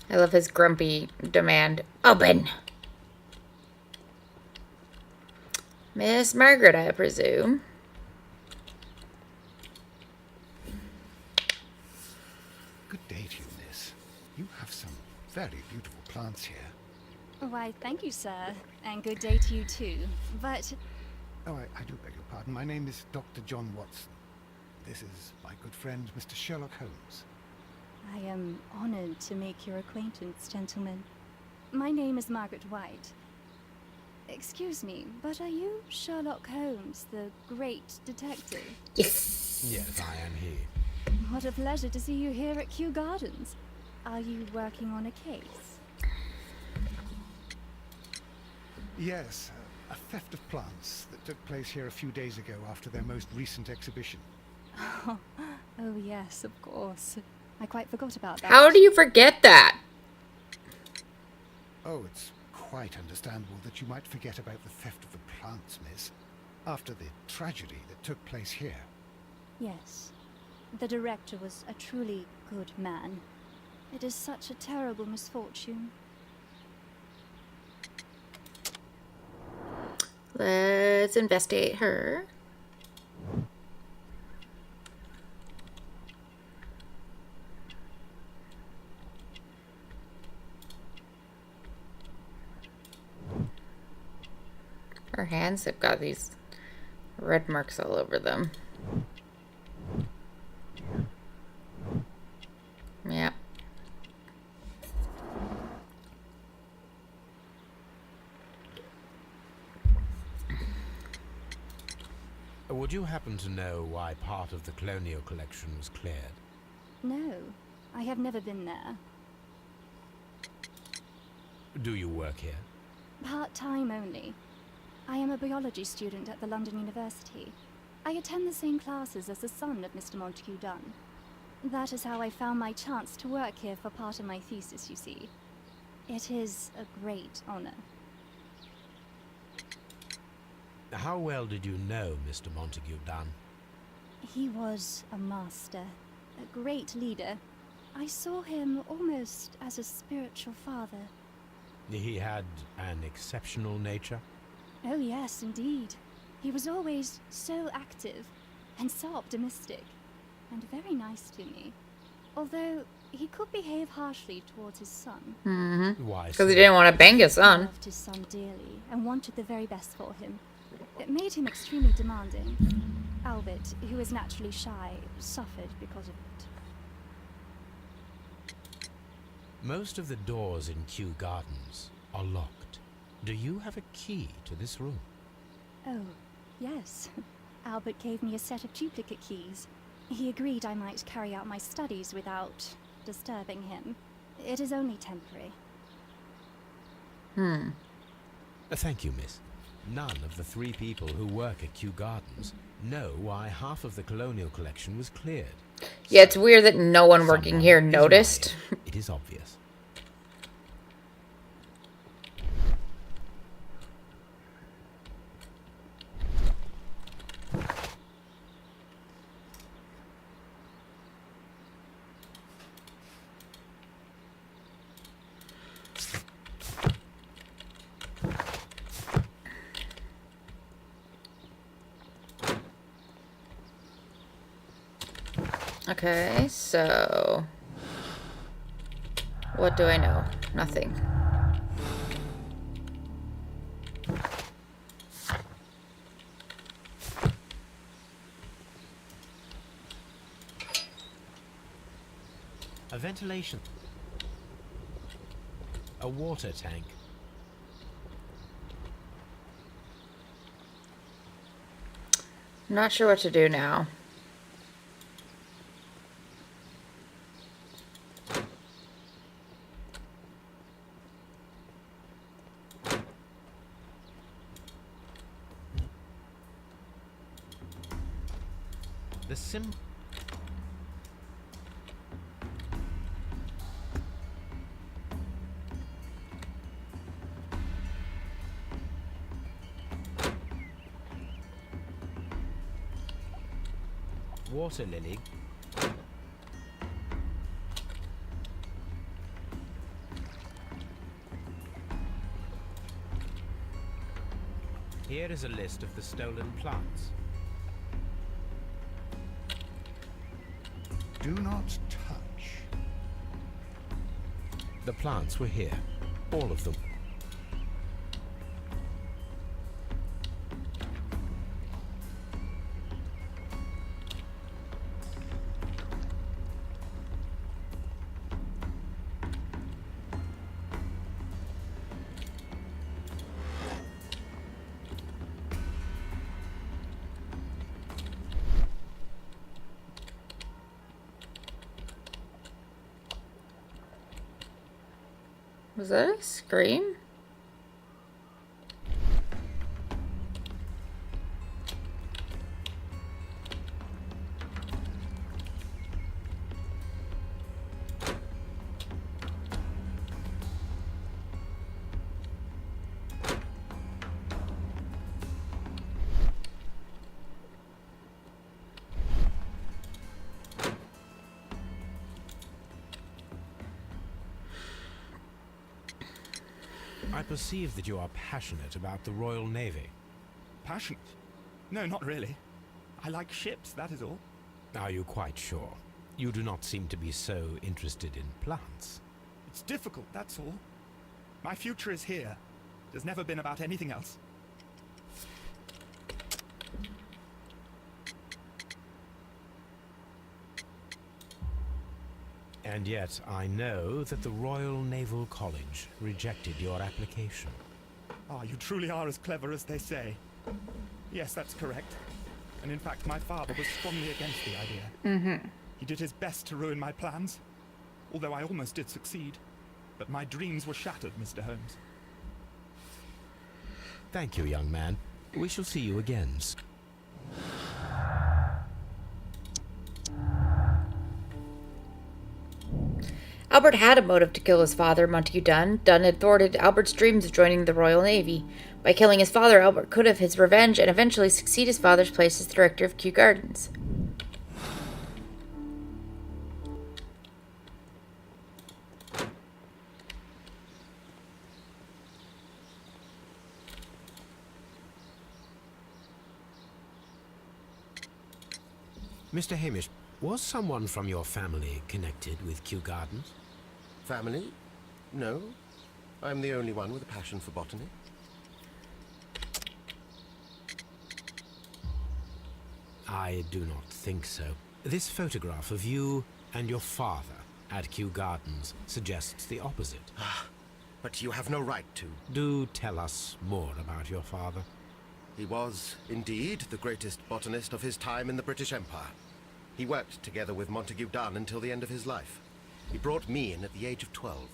S2: I love his grumpy demand. Open! Miss Margaret, I presume.
S4: Good day to you, miss. You have some very beautiful plants here.
S8: Why, thank you, sir. And good day to you, too. But...
S4: Oh, I do beg your pardon. My name is Dr. John Watson. This is my good friend, Mr. Sherlock Holmes.
S8: I am honored to make your acquaintance, gentlemen. My name is Margaret White. Excuse me, but are you Sherlock Holmes, the great detective?
S2: Yes.
S3: Yes, I am he.
S8: What a pleasure to see you here at Kew Gardens. Are you working on a case?
S4: Yes, a theft of plants that took place here a few days ago after their most recent exhibition.
S8: Oh, yes, of course. I quite forgot about that.
S2: How do you forget that?
S4: Oh, it's quite understandable that you might forget about the theft of the plants, miss, after the tragedy that took place here.
S8: Yes. The director was a truly good man. It is such a terrible misfortune.
S2: Let's investigate her. Her hands have got these red marks all over them.
S3: Would you happen to know why part of the colonial collection was cleared?
S8: No, I have never been there.
S3: Do you work here?
S8: Part-time only. I am a biology student at the London University. I attend the same classes as the son of Mr. Montague Dunn. That is how I found my chance to work here for part of my thesis, you see. It is a great honor.
S3: How well did you know Mr. Montague Dunn?
S8: He was a master, a great leader. I saw him almost as a spiritual father.
S3: He had an exceptional nature?
S8: Oh yes, indeed. He was always so active and so optimistic and very nice to me. Although he could behave harshly towards his son.
S3: Why so?
S2: Because he didn't want to bang his
S8: He
S2: son.
S8: loved his son dearly and wanted the very best for him. It made him extremely demanding. Albert, who is naturally shy, suffered because of it.
S3: Most of the doors in Kew Gardens are locked. Do you have a key to this room?
S8: Oh, yes. Albert gave me a set of duplicate keys. He agreed I might carry out my studies without disturbing him. It is only temporary.
S3: Thank you, miss. None of the 3 people who work at Kew Gardens know why half of the colonial collection was cleared.
S2: Yeah, it's weird that no one working
S3: Someone
S2: here
S3: is
S2: noticed.
S3: lying. It is obvious.
S2: Okay, so what do I know? Nothing.
S3: A ventilation. A water tank.
S2: Not sure what to do now.
S3: The sim... Water lily. Here is a list of the stolen plants.
S4: Do not touch.
S3: The plants were here. All of them.
S2: Was that a scream?
S3: I perceive that you are passionate about the Royal Navy.
S6: Passionate? No, not really. I like ships, that is all.
S3: Are you quite sure? You do not seem to be so interested in plants.
S6: It's difficult, that's all. My future is here. It has never been about anything else.
S3: And yet I know that the Royal Naval College rejected your application.
S6: Ah, you truly are as clever as they say. Yes, that's correct. And in fact, my father was strongly against the idea. He did his best to ruin my plans, although I almost did succeed. But my dreams were shattered, Mr. Holmes.
S3: Thank you, young man. We shall see you again.
S2: Albert had a motive to kill his father, Montague Dunn. Dunn had thwarted Albert's dreams of joining the Royal Navy. By killing his father, Albert could have his revenge and eventually succeed his father's place as director of Kew Gardens.
S3: Mr. Hamish, was someone from your family connected with Kew Gardens?
S5: Family? No. I'm the only one with a passion for botany.
S3: I do not think so. This photograph of you and your father at Kew Gardens suggests the opposite.
S5: But you have no right to.
S3: Do tell us more about your father.
S5: He was, indeed, the greatest botanist of his time in the British Empire. He worked together with Montague Dunn until the end of his life. He brought me in at the age of 12.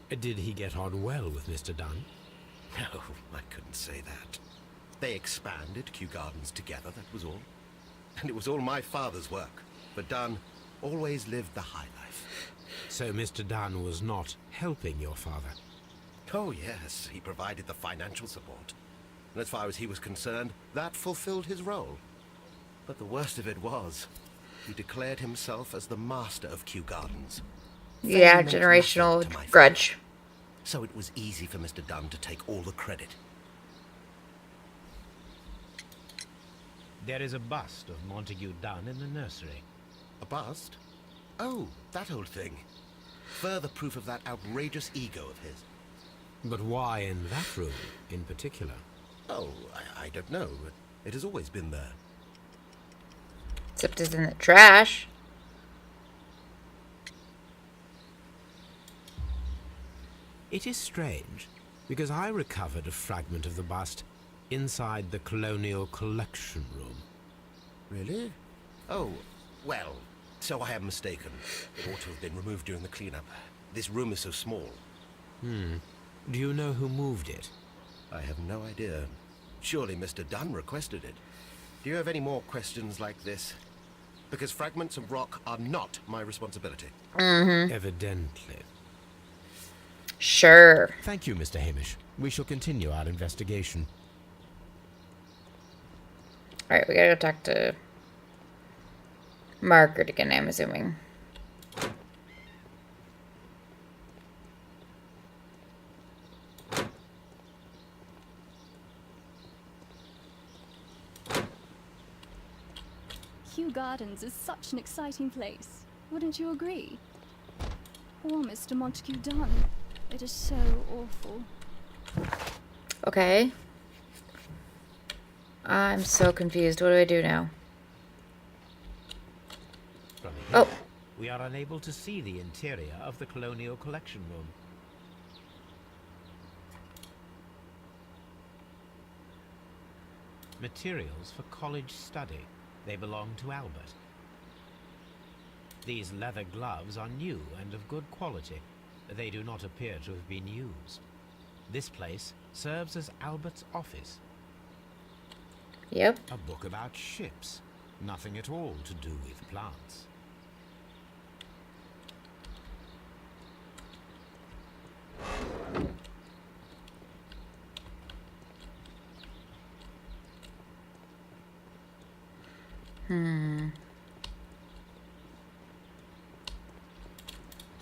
S3: Did he get on well with Mr. Dunn?
S5: No, I couldn't say that. They expanded Kew Gardens together, that was all. And it was all my father's work. But Dunn always lived the high life.
S3: So Mr. Dunn was not helping your father?
S5: Oh, yes, he provided the financial support. And as far as he was concerned, that fulfilled his role. But the worst of it was, he declared himself as the master of Kew Gardens.
S2: Yeah,
S5: Fame meant
S2: generational
S5: nothing to my
S2: grudge.
S5: father. So it was easy for Mr. Dunn to take all the credit.
S3: There is a bust of Montague Dunn in the nursery.
S5: A bust? Oh, that old thing. Further proof of that outrageous ego of his.
S3: But why in that room in particular?
S5: Oh, I don't know. It has always been there.
S2: Except it's in the trash.
S3: It is strange, because I recovered a fragment of the bust inside the Colonial Collection Room.
S5: Really? Oh, well, so I am mistaken. It ought to have been removed during the cleanup. This room is so small.
S3: Do you know who moved it?
S5: I have no idea. Surely Mr. Dunn requested it. Do you have any more questions like this? Because fragments of rock are not my responsibility.
S3: Evidently.
S2: Sure.
S3: Thank you, Mr. Hamish. We shall continue our investigation.
S2: Alright, we gotta go talk to Margaret again, I'm assuming.
S8: Kew Gardens is such an exciting place. Wouldn't you agree? Poor Mr. Montague Dunn. It is so awful.
S2: Okay. I'm so confused. What do I do now?
S3: From
S2: Oh.
S3: here, we are unable to see the interior of the Colonial Collection Room. Materials for college study. They belong to Albert. These leather gloves are new and of good quality. They do not appear to have been used. This place serves as Albert's office.
S2: Yep.
S3: A book about ships. Nothing at all to do with plants.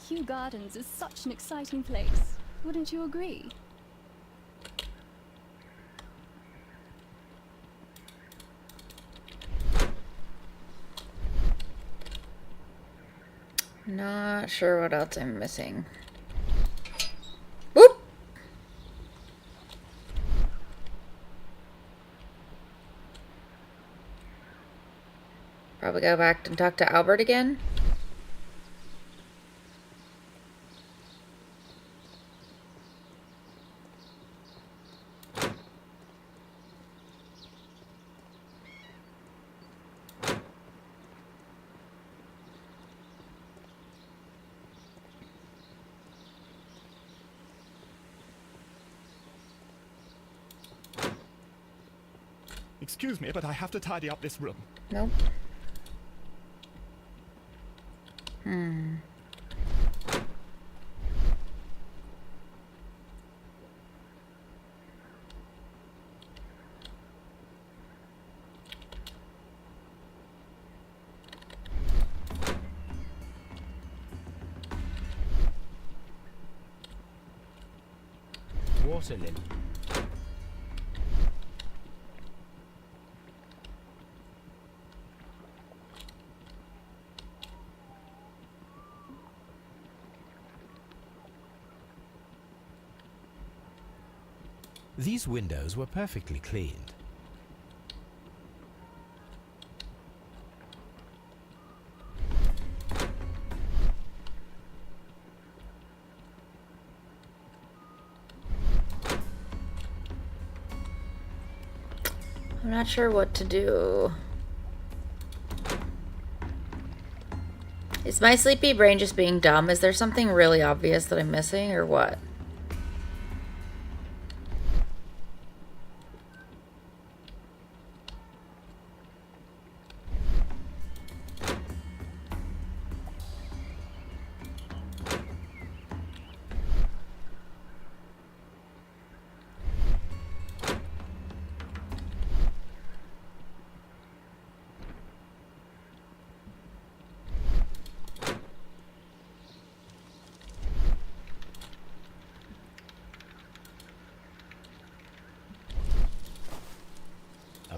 S8: Kew Gardens is such an exciting place. Wouldn't you agree?
S2: Not sure what else I'm missing. Whoop! Probably go back and talk to Albert again.
S6: Excuse me, but I have to tidy up this room.
S2: Nope.
S3: Water lily. These windows were perfectly cleaned.
S2: I'm not sure what to do. Is my sleepy brain just being dumb? Is there something really obvious that I'm missing, or what?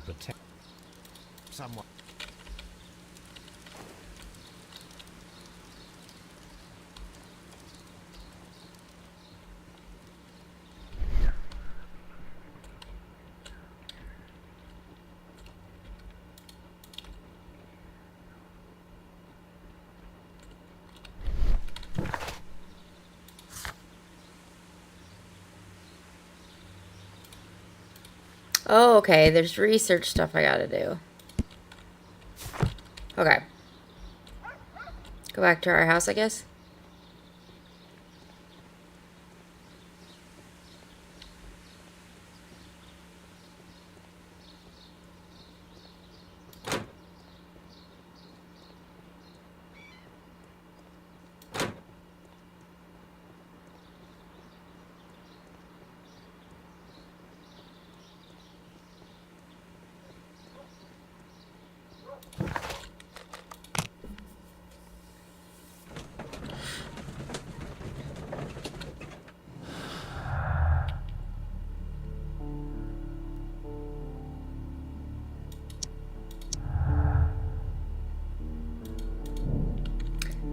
S3: Protect someone.
S2: Oh, okay. There's research stuff I gotta do. Okay. Go back to our house, I guess.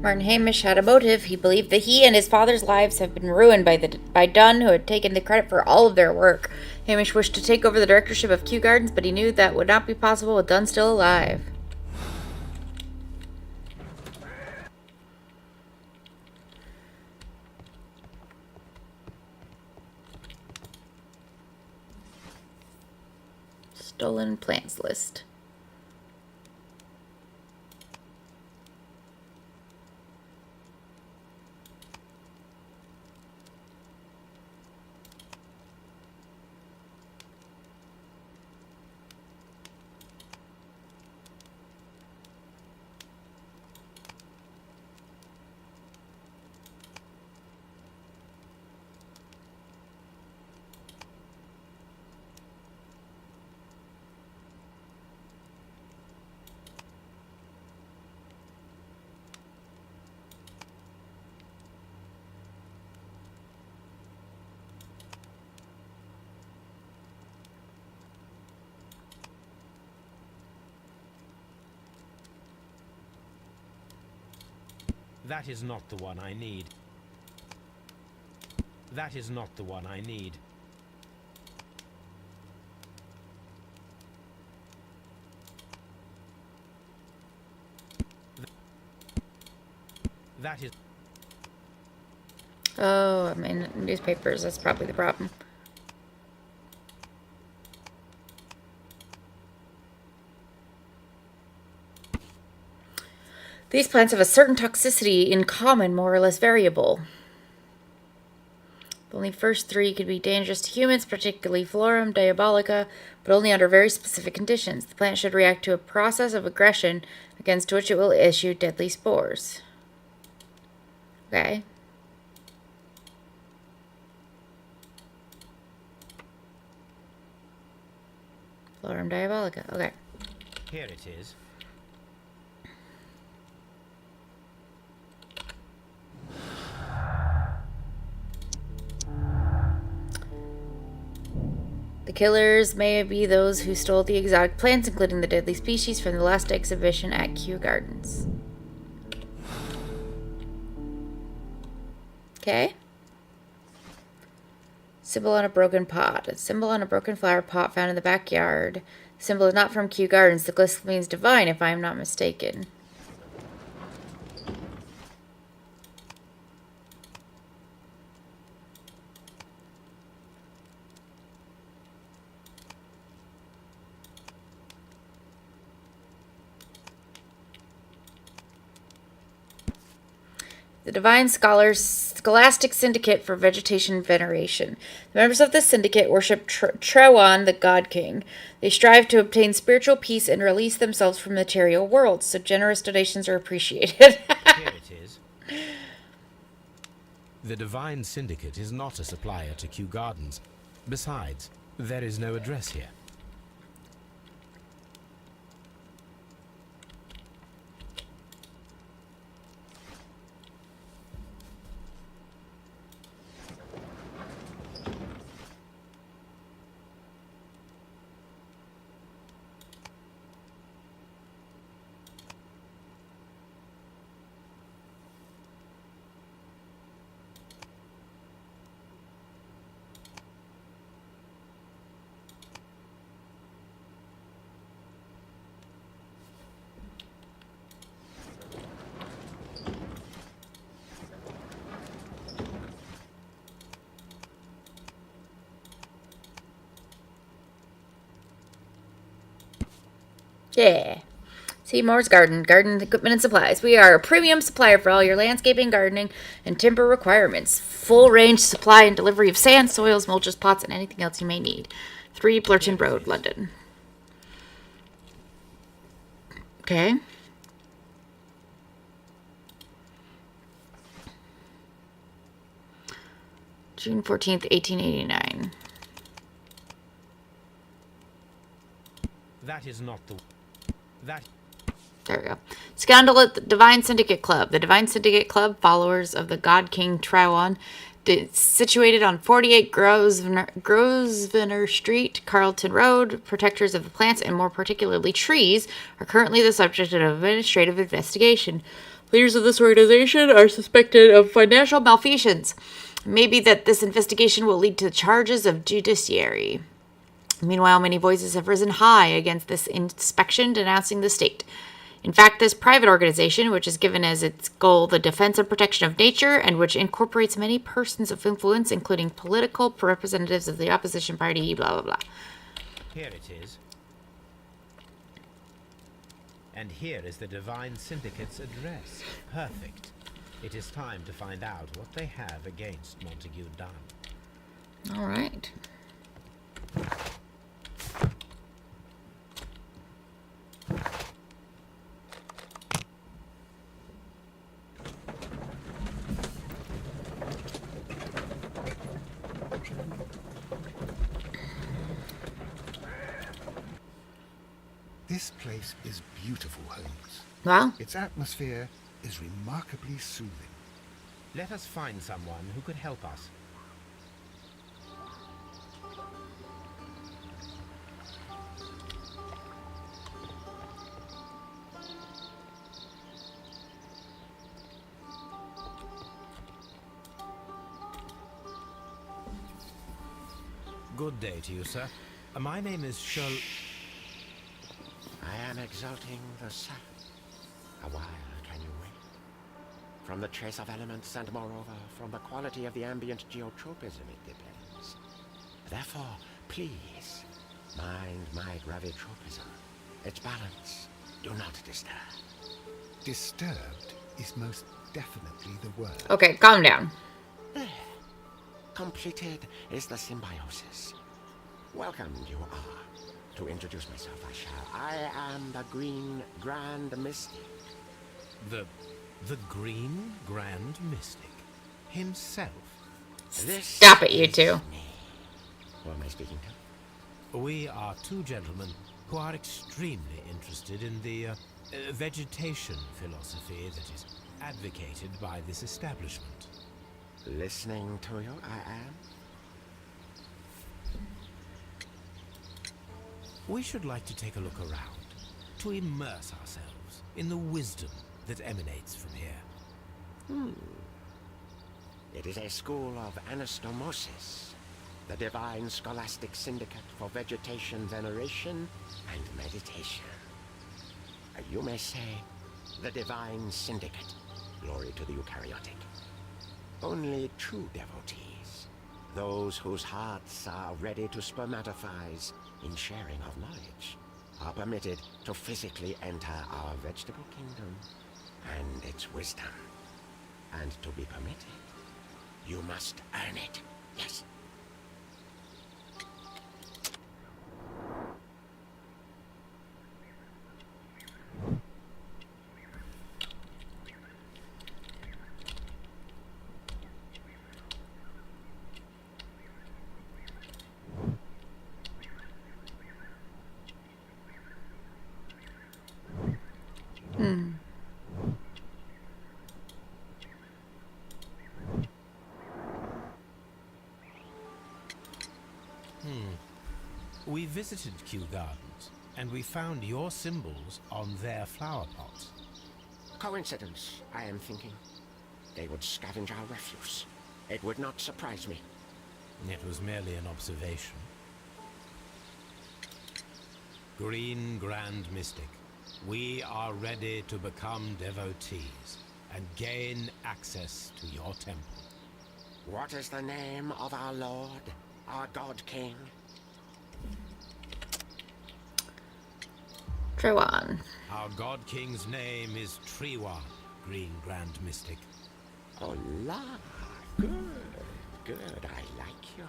S2: Martin Hamish had a motive. He believed that he and his father's lives have been ruined by Dunn, who had taken the credit for all of their work. Hamish wished to take over the directorship of Kew Gardens, but he knew that would not be possible with Dunn still alive. Stolen plants list.
S3: That is not the one I need. That is not the one I need. That is...
S2: Oh, I mean, newspapers, that's probably the problem. These plants have a certain toxicity in common, more or less variable. The only first three could be dangerous to humans, particularly Florum diabolica, but only under very specific conditions. The plant should react to a process of aggression against which it will issue deadly spores. Okay. Florum diabolica. Okay.
S3: Here it is.
S2: The killers may be those who stole the exotic plants, including the deadly species, from the last exhibition at Kew Gardens. Okay. Symbol on a broken pot. A symbol on a broken flower pot found in the backyard. The symbol is not from Kew Gardens. The glyph means divine, if I am not mistaken. The Divine Scholars Scholastic Syndicate for Vegetation Veneration. The members of this syndicate worship Trewan, the God King. They strive to obtain spiritual peace and release themselves from material worlds, so generous donations are appreciated.
S3: Here it is. The Divine Syndicate is not a supplier to Kew Gardens. Besides, there is no address here.
S2: Yeah. Seymour's Garden equipment and supplies. We are a premium supplier for all your landscaping, gardening, and timber requirements. Full range supply and delivery of sand, soils, mulches, pots, and anything else you may need. 3 Blurton Road, London. Okay. June 14th, 1889.
S3: That is not the... That...
S2: There we go. Scandal at the Divine Syndicate Club. The Divine Syndicate Club, followers of the God King Trawan, situated on 48 Grosvenor Street, Carlton Road, protectors of the plants and more particularly trees, are currently the subject of an administrative investigation. Leaders of this organization are suspected of financial malfeasance. Maybe that this investigation will lead to charges of judiciary. Meanwhile, many voices have risen high against this inspection, denouncing the state. In fact, this private organization, which is given as its goal the defense and protection of nature, and which incorporates many persons of influence, including political representatives of the opposition party, blah, blah, blah.
S3: Here it is. And here is the Divine Syndicate's address. Perfect. It is time to find out what they have against Montague Dunn.
S2: All right.
S4: This place is beautiful, Holmes.
S2: Well,
S4: Its atmosphere is remarkably soothing.
S3: Let us find someone who could help us. Good day to you, sir. My name is Sherlock...
S7: I am exalting the sun. A while can you wait? From the trace of elements and moreover from the quality of the ambient geotropism it depends. Therefore, please, mind my gravitropism. Its balance, do not disturb.
S4: Disturbed is most definitely the word.
S2: okay, calm down.
S7: completed is the symbiosis. Welcome you are. To introduce myself, I am the Green Grand Mystic.
S3: The Green Grand Mystic himself.
S7: This
S2: Stop it, you
S7: is
S2: two.
S7: me. Who am I speaking to?
S3: We are two gentlemen who are extremely interested in the vegetation philosophy that is advocated by this establishment.
S7: Listening to you, I am.
S3: We should like to take a look around, to immerse ourselves in the wisdom that emanates from here.
S7: It is a school of anastomosis, the divine scholastic syndicate for vegetation veneration and meditation. You may say, the divine syndicate, glory to the eukaryotic. Only true devotees, those whose hearts are ready to spermatophize in sharing of knowledge, are permitted to physically enter our vegetable kingdom and its wisdom. And to be permitted, you must earn it. Yes.
S3: We visited Kew Gardens, and we found your symbols on their flower pots.
S7: Coincidence, I am thinking. They would scavenge our refuse. It would not surprise me.
S3: It was merely an observation. Green Grand Mystic, we are ready to become devotees and gain access to your temple.
S7: What is the name of our Lord, our God King?
S2: Trewan.
S3: Our God King's name is Trewan, Green Grand Mystic.
S7: Oh, la. Good. Good. I like you.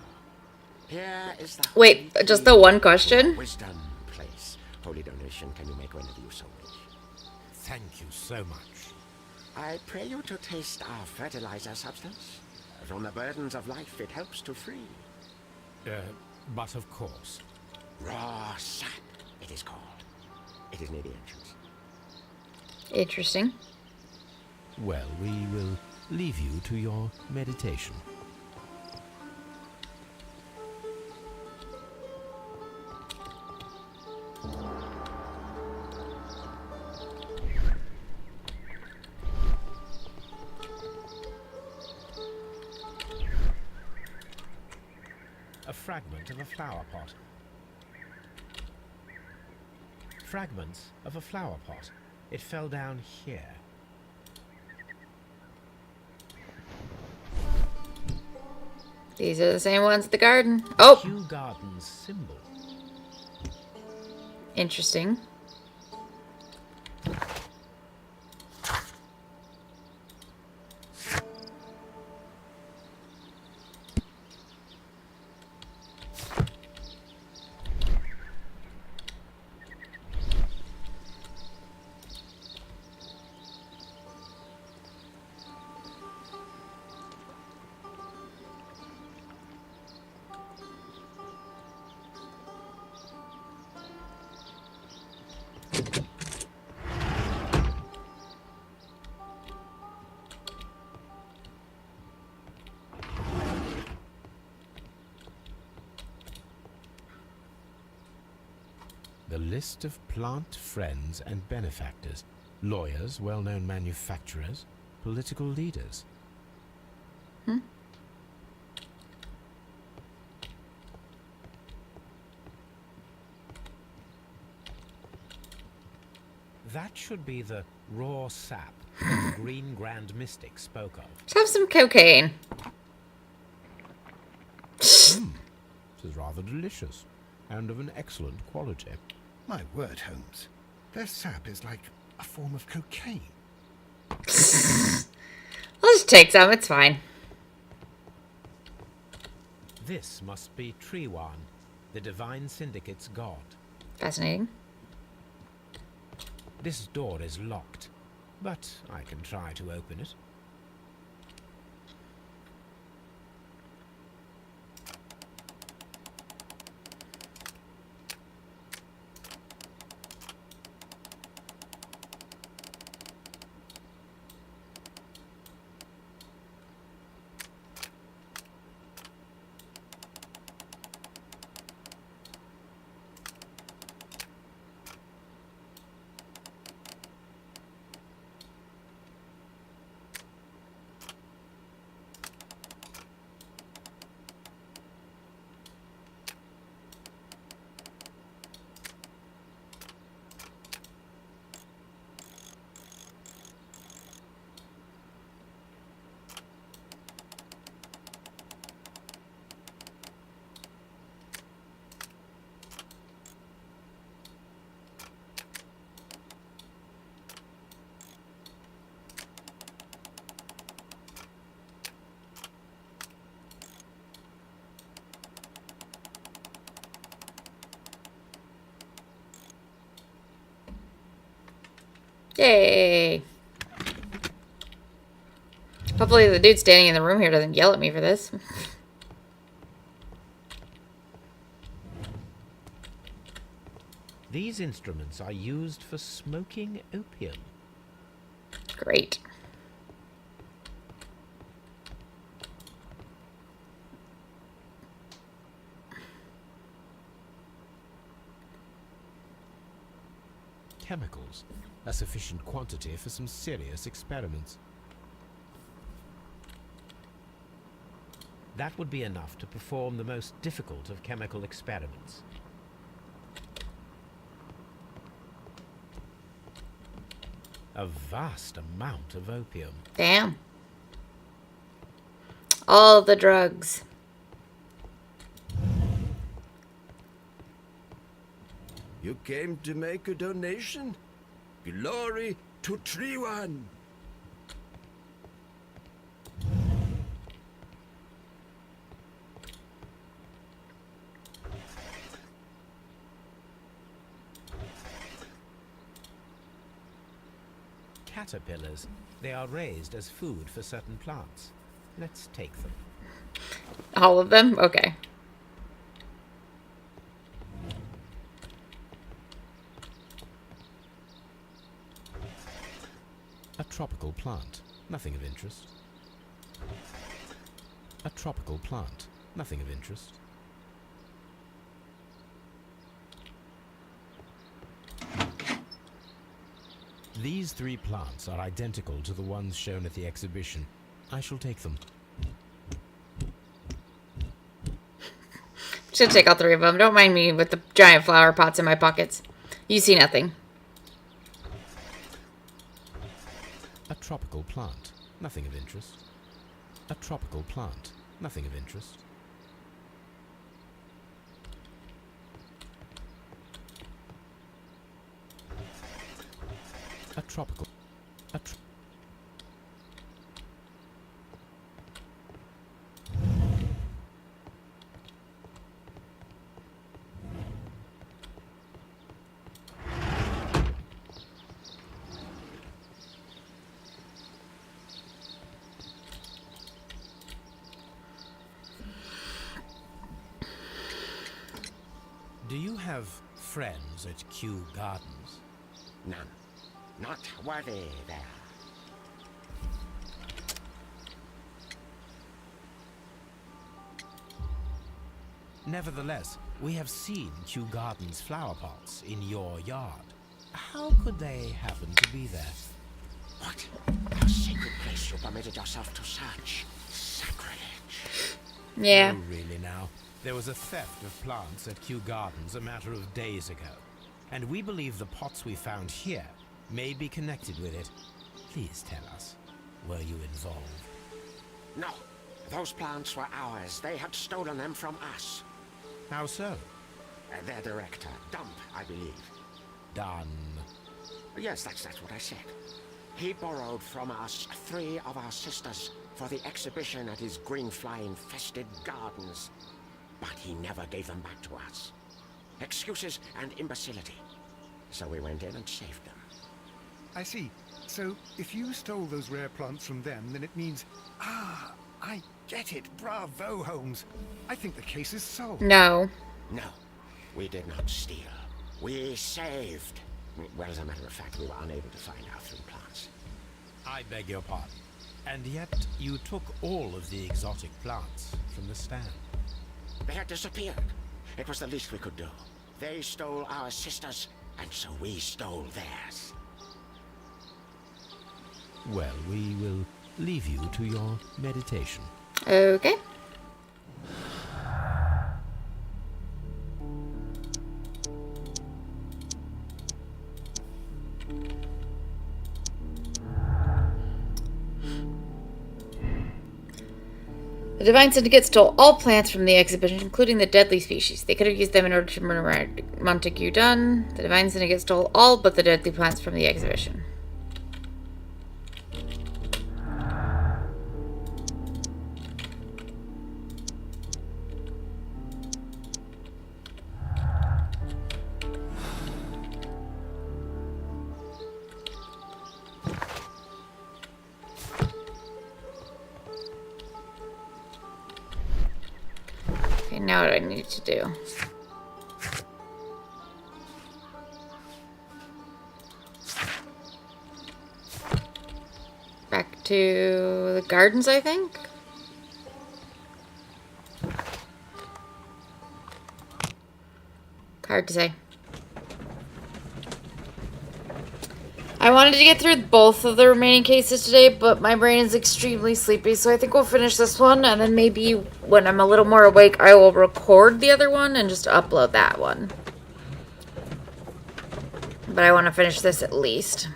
S7: Here is the
S2: Wait,
S7: holy
S2: just
S7: key
S2: the one
S7: to
S2: question?
S7: the Wisdom place. Holy donation can you make whenever you so wish.
S3: Thank you so much.
S7: I pray you to taste our fertilizer substance. From the burdens of life it helps to free.
S3: But of course.
S7: Raw sap, it is called. It is near the entrance.
S2: Interesting.
S3: Well, we will leave you to your meditation. A fragment of a flower pot. Fragments of a flower pot. It fell down here.
S2: These are the same ones at the garden. Oh!
S3: Kew Gardens symbol.
S2: Interesting.
S3: The list of plant friends and benefactors, lawyers, well-known manufacturers, political leaders. That should be the raw sap that the Green Grand Mystic spoke of.
S2: Let's have some cocaine.
S3: This is rather delicious and of an excellent quality.
S4: My word, Holmes. Their sap is like a form of cocaine.
S2: I'll just take some, it's fine.
S3: This must be Triwan, the Divine Syndicate's god.
S2: Fascinating.
S3: This door is locked, but I can try to open it.
S2: Yay! Hopefully the dude standing in the room here doesn't yell at me for this.
S3: These instruments are used for smoking opium.
S2: Great.
S3: Chemicals, a sufficient quantity for some serious experiments. That would be enough to perform the most difficult of chemical experiments. A vast amount of opium.
S2: Damn. All the drugs.
S9: You came to make a donation? Glory to Triwan!
S3: Caterpillars. They are raised as food for certain plants. Let's take them.
S2: All of them? Okay.
S3: A tropical plant. Nothing of interest. A tropical plant. Nothing of interest. These 3 plants are identical to the ones shown at the exhibition. I shall take them.
S2: Should take all 3 of them. Don't mind me with the giant flower pots in my pockets. You see nothing.
S3: A tropical plant. Nothing of interest. A tropical plant. Nothing of interest. A tropical... A Do you have friends at Kew Gardens?
S7: None. Not worthy there.
S3: Nevertheless, we have seen Kew Gardens flower pots in your yard. How could they happen to be there?
S7: What? A sacred place you permitted yourself to search. Sacrilege.
S2: Yeah.
S3: Oh, really now? There was a theft of plants at Kew Gardens a matter of days ago, and we believe the pots we found here may be connected with it. Please tell us, were you involved?
S7: No. Those plants were ours. They had stolen them from us.
S3: How so?
S7: Their director, Dump, I believe.
S3: Done.
S7: Yes, that's what I said. He borrowed from us 3 of our sisters for the exhibition at his green fly-infested gardens. but he never gave them back to us. Excuses and imbecility. So we went in and saved them.
S4: I see. So, if you stole those rare plants from them, then it means... Ah, I get it. Bravo, Holmes. I think the case is solved.
S2: No.
S7: No, we did not steal. We saved. Well, as a matter of fact, we were unable to find our 3 plants.
S3: I beg your pardon. And yet you took all of the exotic plants from the stand.
S7: They had disappeared. It was the least we could do. They stole our sisters, and so we stole theirs.
S3: Well, we will leave you to your meditation.
S2: Okay. The Divine Syndicate stole all plants from the exhibition, including the deadly species. They could have used them in order to murder Montague Dunn. The Divine Syndicate stole all but the deadly plants from the exhibition. Okay, now what do I need to do? Back to the gardens, I think? Hard to say. I wanted to get through both of the remaining cases today, but my brain is extremely sleepy, so I think we'll finish this one, and then maybe when I'm a little more awake, I will record the other one and just upload that one. But I want to finish this at least.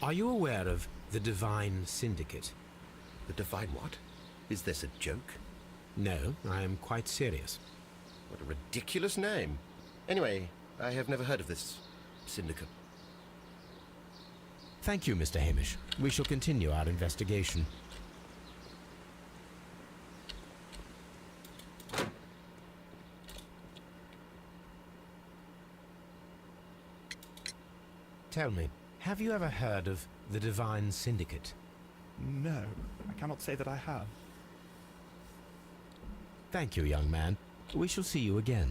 S3: Are you aware of the Divine Syndicate?
S5: The Divine what? Is this a joke?
S3: No, I am quite serious.
S5: What a ridiculous name. Anyway, I have never heard of this syndicate.
S3: Thank you, Mr. Hamish. We shall continue our investigation. Tell me, have you ever heard of the Divine Syndicate?
S6: No, I cannot say that I have.
S3: Thank you, young man. We shall see you again.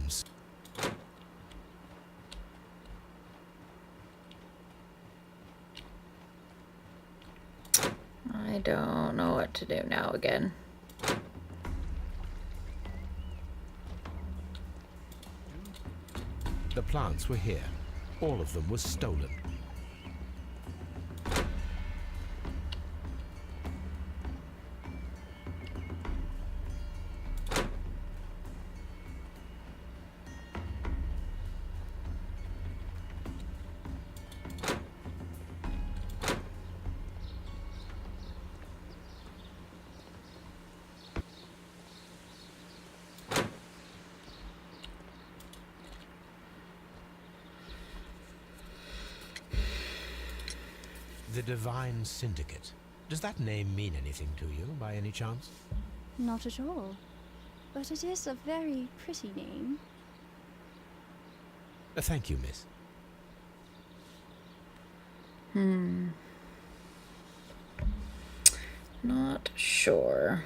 S2: I don't know what to do now again.
S3: The plants were here. All of them were stolen. The Divine Syndicate. Does that name mean anything to you, by any chance?
S8: Not at all. But it is a very pretty name.
S3: Thank you, miss.
S2: Not sure.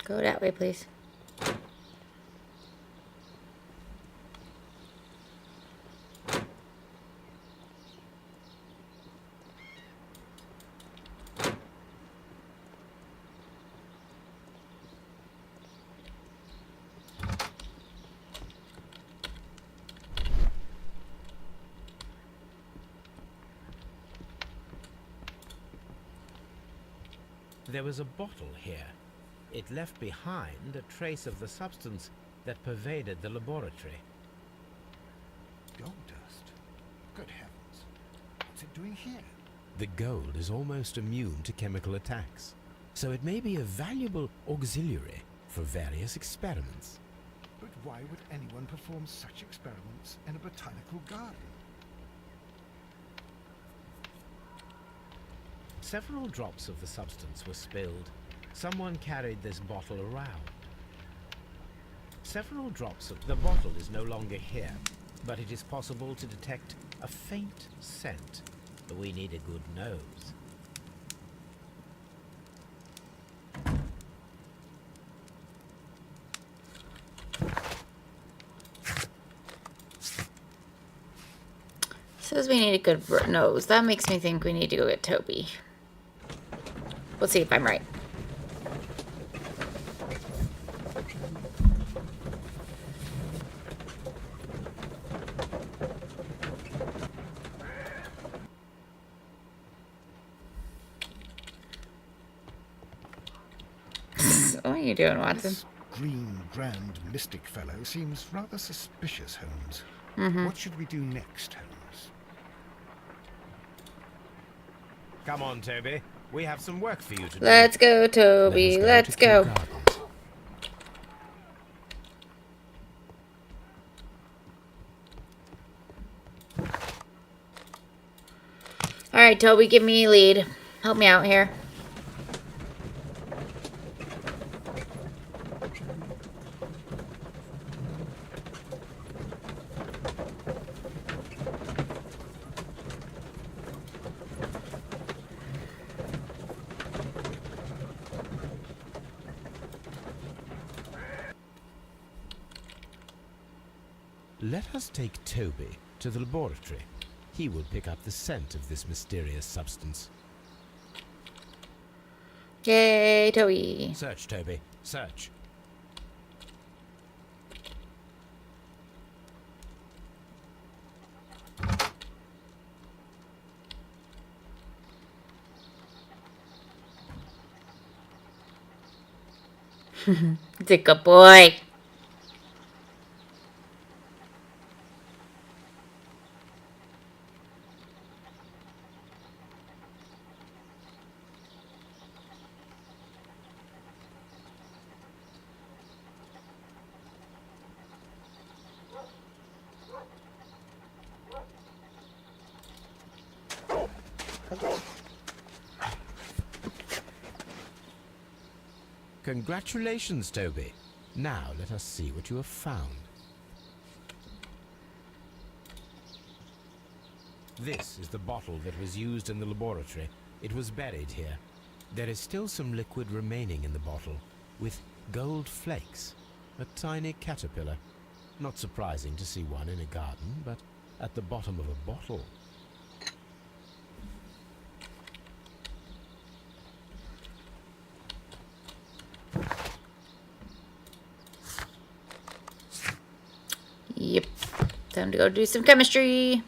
S2: Go that way, please.
S3: There was a bottle here. It left behind a trace of the substance that pervaded the laboratory.
S4: Gold dust? Good heavens. What's it doing here?
S3: The gold is almost immune to chemical attacks, so it may be a valuable auxiliary for various experiments.
S4: But why would anyone perform such experiments in a botanical garden?
S3: Several drops of the substance were spilled. Someone carried this bottle around. Several drops of the bottle is no longer here, but it is possible to detect a faint scent. We need a good nose.
S2: Says we need a good nose. That makes me think we need to go get Toby. Let's see if I'm right. What are you doing, Watson?
S4: This green, grand, mystic fellow seems rather suspicious, Holmes. What should we do next, Holmes?
S3: Come on, Toby. We have some work for you to do.
S2: Let's go, Toby. Let's go. All right, Toby, give me a lead. Help me out here.
S3: Let us take Toby to the laboratory. He will pick up the scent of this mysterious substance.
S2: Yay, Toby.
S3: Search, Toby. Search.
S2: It's a good boy.
S3: Congratulations, Toby. Now let us see what you have found. This is the bottle that was used in the laboratory. It was buried here. There is still some liquid remaining in the bottle, with gold flakes. A tiny caterpillar. Not surprising to see one in a garden, but at the bottom of a bottle.
S2: Yep. Time to go do some chemistry.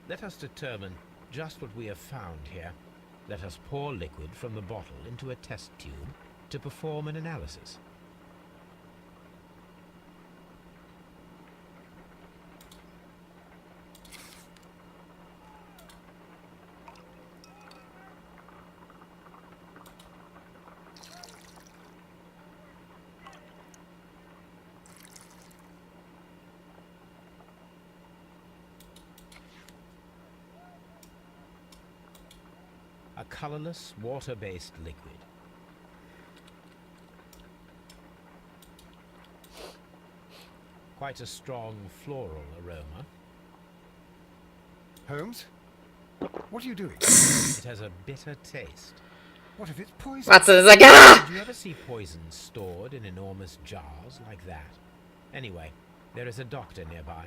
S3: Let us determine just what we have found here. Let us pour liquid from the bottle into a test tube to perform an analysis. colorless, water-based liquid. Quite a strong floral aroma.
S4: Holmes? What are you doing?
S3: It has a bitter taste.
S4: What if it's poison?
S2: Watson is like, ah!
S3: Did you ever see poison stored in enormous jars like that? Anyway, there is a doctor nearby.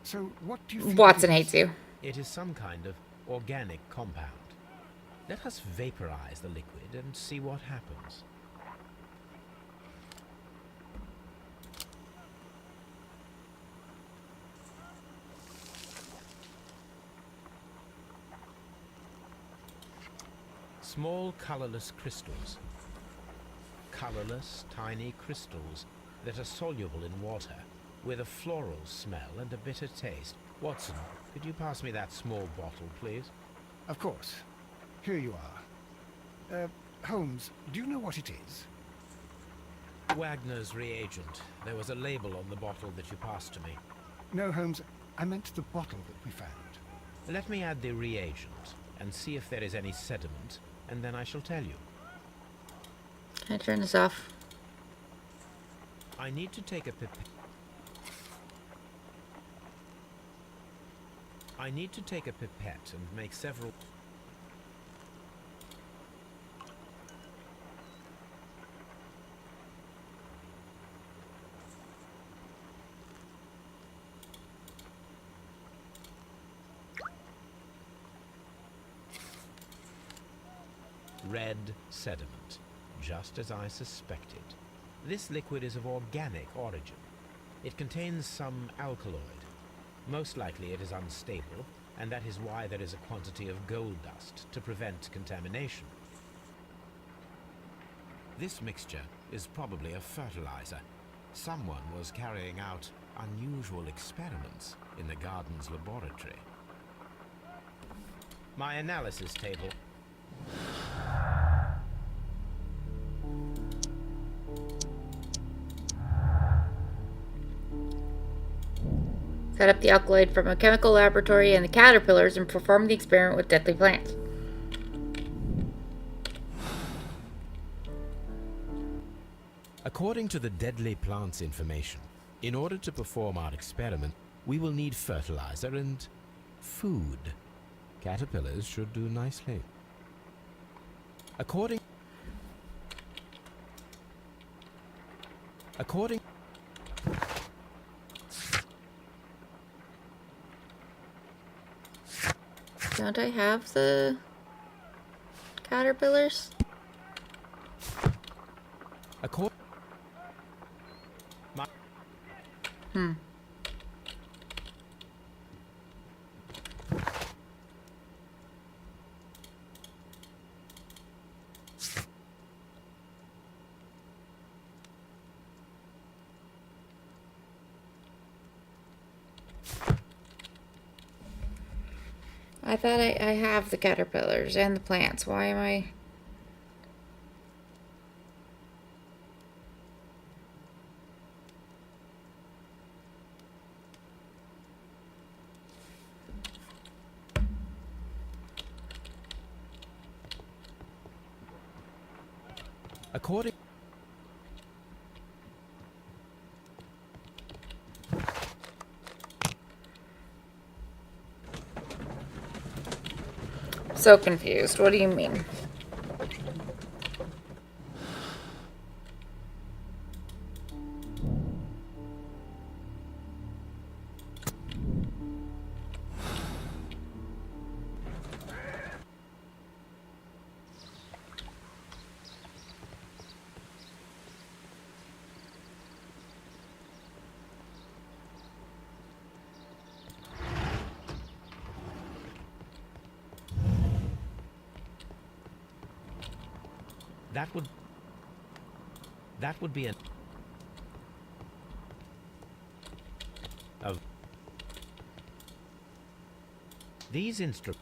S4: So what do you think
S2: Watson
S4: it is?
S2: hates you.
S3: It is some kind of organic compound. Let us vaporize the liquid and see what happens. Small colorless crystals. Colorless, tiny crystals that are soluble in water, with a floral smell and a bitter taste. Watson, could you pass me that small bottle, please?
S4: Of course. Here you are. Holmes, do you know what it is?
S3: Wagner's reagent. There was a label on the bottle that you passed to me.
S4: No, Holmes, I meant the bottle that we found.
S3: Let me add the reagent and see if there is any sediment, and then I shall tell you.
S2: Can I turn this off?
S3: I need to take a pipette. I need to take a pipette and make several... Red sediment, just as I suspected. This liquid is of organic origin. It contains some alkaloid. Most likely it is unstable, and that is why there is a quantity of gold dust to prevent contamination. This mixture is probably a fertilizer. Someone was carrying out unusual experiments in the garden's laboratory. My analysis table.
S2: Set up the alkaloid from a chemical laboratory and the caterpillars and perform the experiment with deadly plants.
S3: According to the deadly plants information, in order to perform our experiment, we will need fertilizer and food. Caterpillars should do nicely. According
S2: Don't I have the caterpillars? I thought I have the caterpillars and the plants. Why am I...
S3: According
S2: So confused. What do you mean?
S3: That would be an of these instruments.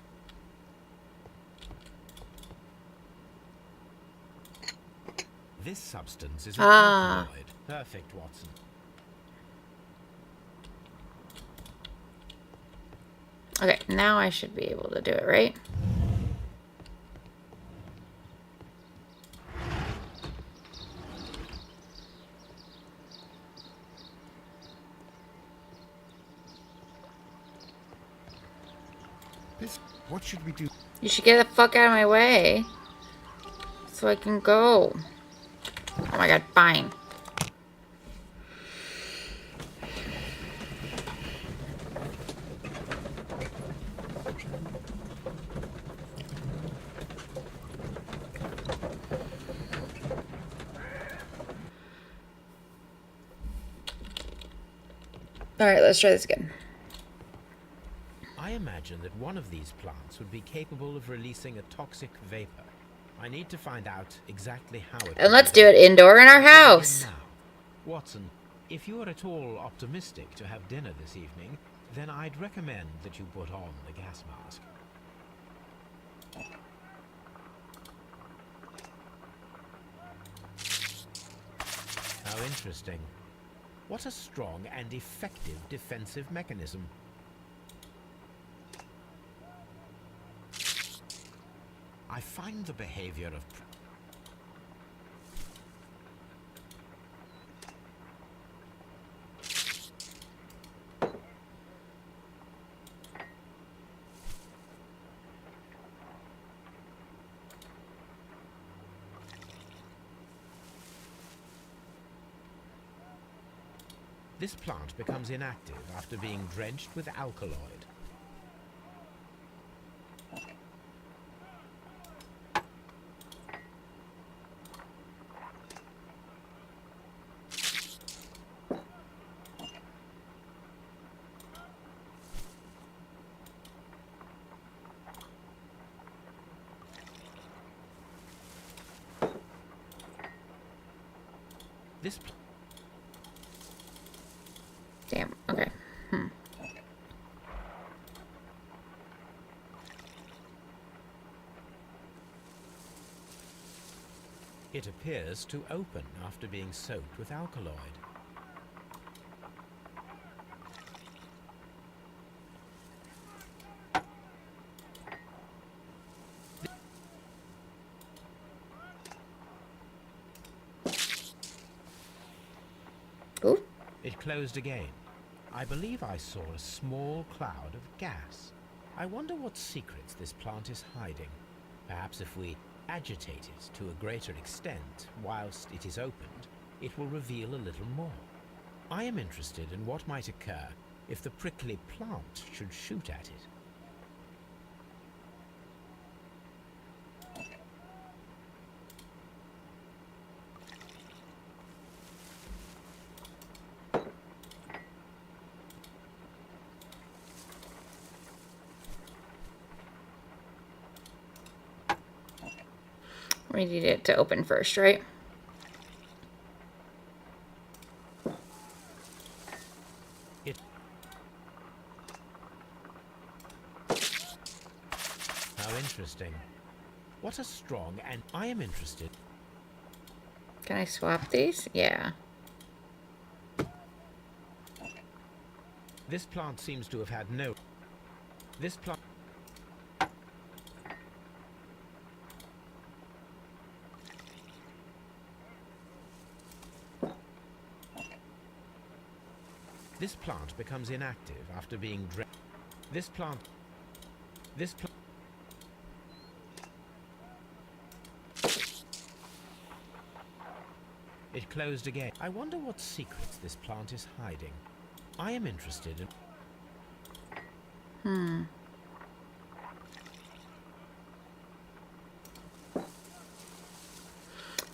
S3: This substance is an alkaloid. Perfect, Watson.
S2: Okay, now I should be able to do it, right?
S4: What should we do?
S2: You should get the fuck out of my way. So I can go. Oh my god, fine. Alright, let's try this again.
S3: I imagine that one of these plants would be capable of releasing a toxic vapor. I need to find out exactly how it...
S2: And let's do it indoor in our house.
S3: Now, Watson, if you are at all optimistic to have dinner this evening, then I'd recommend that you put on the gas mask. How interesting. What a strong and effective defensive mechanism. I find the behavior of... This plant becomes inactive after being drenched with alkaloid. This
S2: Damn, okay.
S3: It appears to open after being soaked with alkaloid.
S2: Ooh.
S3: It closed again. I believe I saw a small cloud of gas. I wonder what secrets this plant is hiding. Perhaps if we agitate it to a greater extent whilst it is opened, it will reveal a little more. I am interested in what might occur if the prickly plant should shoot at it.
S2: We need it to open first, right?
S3: How interesting. What a strong, and I am interested.
S2: Can I swap these? Yeah.
S3: This plant seems to have had no... This plant... This plant becomes inactive after being drenched. This plant... It closed again. I wonder what secrets this plant is hiding. I am interested in...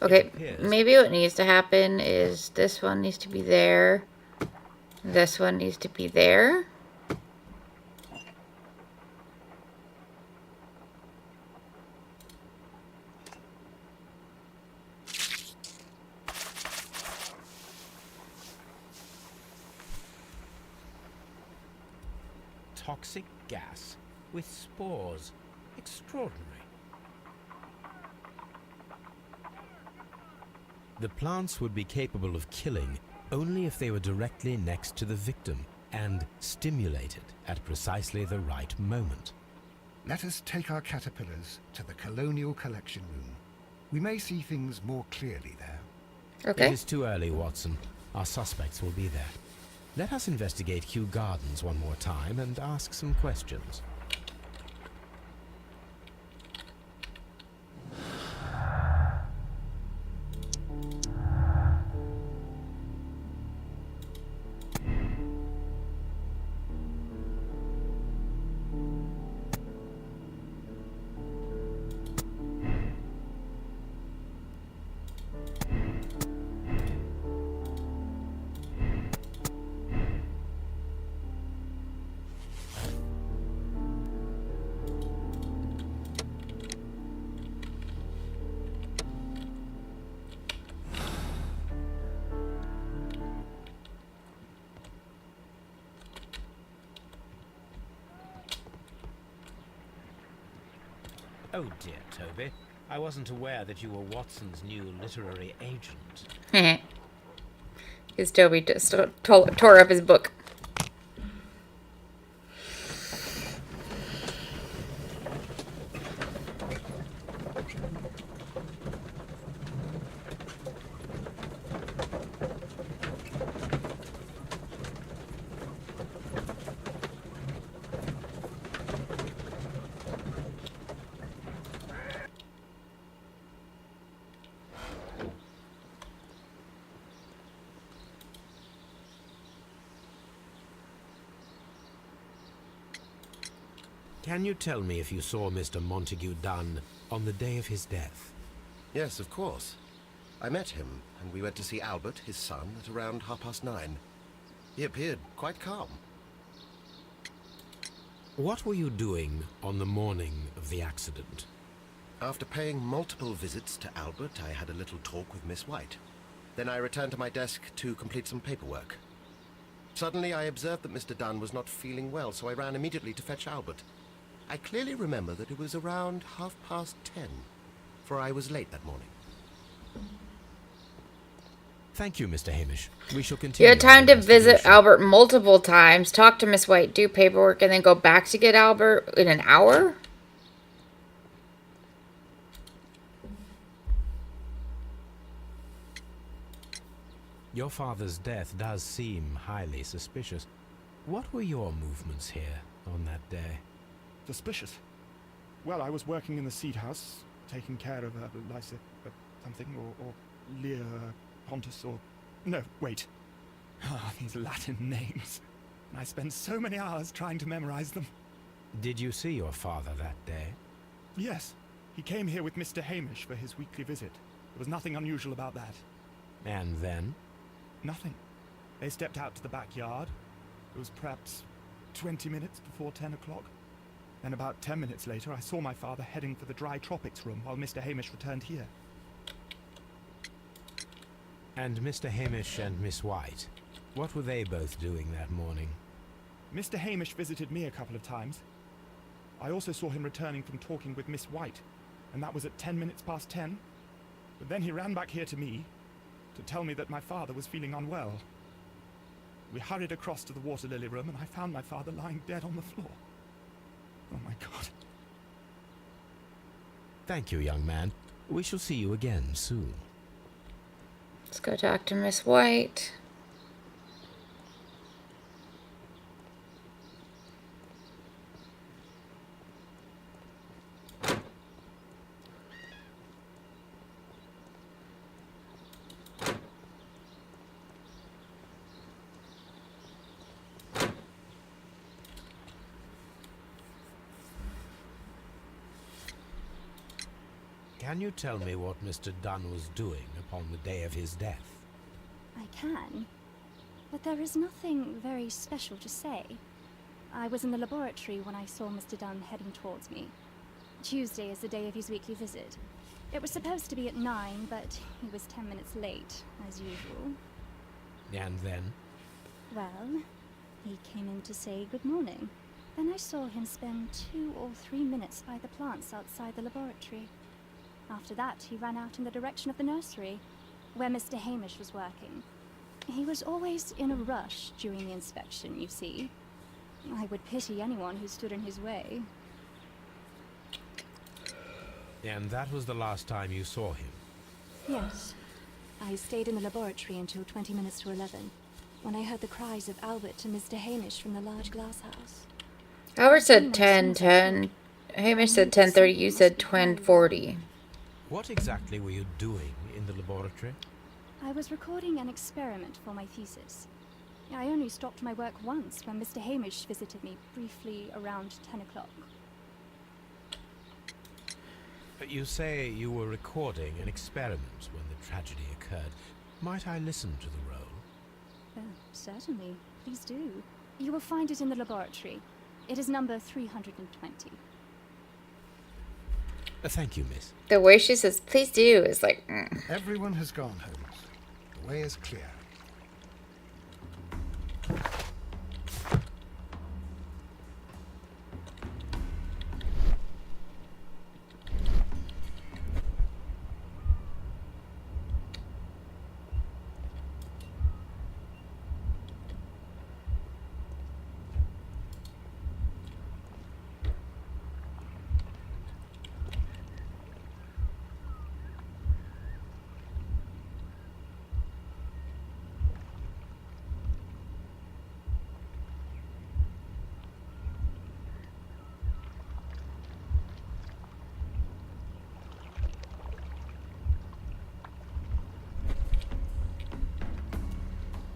S2: Okay, maybe what needs to happen is this one needs to be there. This one needs to be there.
S3: Toxic gas with spores. Extraordinary. The plants would be capable of killing only if they were directly next to the victim and stimulated at precisely the right moment.
S4: Let us take our caterpillars to the Colonial Collection Room. We may see things more clearly there.
S2: Okay.
S3: It is too early, Watson. Our suspects will be there. Let us investigate Kew Gardens one more time and ask some questions. Oh dear, Toby. I wasn't aware that you were Watson's new literary agent.
S2: Because Toby just tore up his book.
S3: Can you tell me if you saw Mr. Montague Dunn on the day of his death?
S5: Yes, of course. I met him, and we went to see Albert, his son, at around 9:30. He appeared quite calm.
S3: What were you doing on the morning of the accident?
S5: After paying multiple visits to Albert, I had a little talk with Miss White. Then I returned to my desk to complete some paperwork. Suddenly I observed that Mr. Dunn was not feeling well, so I ran immediately to fetch Albert. I clearly remember that it was around 10:30, for I was late that morning.
S3: Thank you, Mr. Hamish. We shall
S2: You
S3: continue.
S2: had time
S3: our
S2: to visit
S3: investigation.
S2: Albert multiple times, talk to Miss White, do paperwork, and then go back to get Albert in an hour?
S3: Your father's death does seem highly suspicious. What were your movements here on that day?
S6: Suspicious. Well, I was working in the seed house, taking care of Lysa, something, or Lear Pontus, or... No, wait. Ah, these Latin names. I spent so many hours trying to memorize them.
S3: Did you see your father that day?
S6: Yes, he came here with Mr. Hamish for his weekly visit. There was nothing unusual about that.
S3: And then?
S6: Nothing. They stepped out to the backyard. It was perhaps 20 minutes before 10 o'clock. Then about 10 minutes later, I saw my father heading for the dry tropics room while Mr. Hamish returned here.
S3: And Mr. Hamish and Miss White, what were they both doing that morning?
S6: Mr. Hamish visited me a couple of times. I also saw him returning from talking with Miss White, and that was at 10 minutes past 10. But then he ran back here to me to tell me that my father was feeling unwell. We hurried across to the water lily room, and I found my father lying dead on the floor. Oh my God.
S3: Thank you, young man. We shall see you again soon.
S2: Let's go talk to Miss White.
S3: Can you tell me what Mr. Dunn was doing upon the day of his death?
S8: I can, but there is nothing very special to say. I was in the laboratory when I saw Mr. Dunn heading towards me. Tuesday is the day of his weekly visit. It was supposed to be at 9, but he was 10 minutes late, as usual.
S3: And then?
S8: Well, he came in to say good morning. Then I saw him spend 2 or 3 minutes by the plants outside the laboratory. After that, he ran out in the direction of the nursery, where Mr. Hamish was working. He was always in a rush during the inspection, you see. I would pity anyone who stood in his way.
S3: And that was the last time you saw him?
S8: Yes. I stayed in the laboratory until 20 minutes to 11, when I heard the cries of Albert and Mr. Hamish from the large glass house.
S2: Albert said 10:10. Hamish said 10:30. You said 10:40.
S3: What exactly were you doing in the laboratory?
S8: I was recording an experiment for my thesis. I only stopped my work once when Mr. Hamish visited me briefly around 10 o'clock.
S3: You say you were recording an experiment when the tragedy occurred. Might I listen to the roll?
S8: Certainly. Please do. You will find it in the laboratory. It is number 320.
S3: Thank you, miss.
S2: The way she says, please do, is like...
S4: Everyone has gone, Holmes. The way is clear.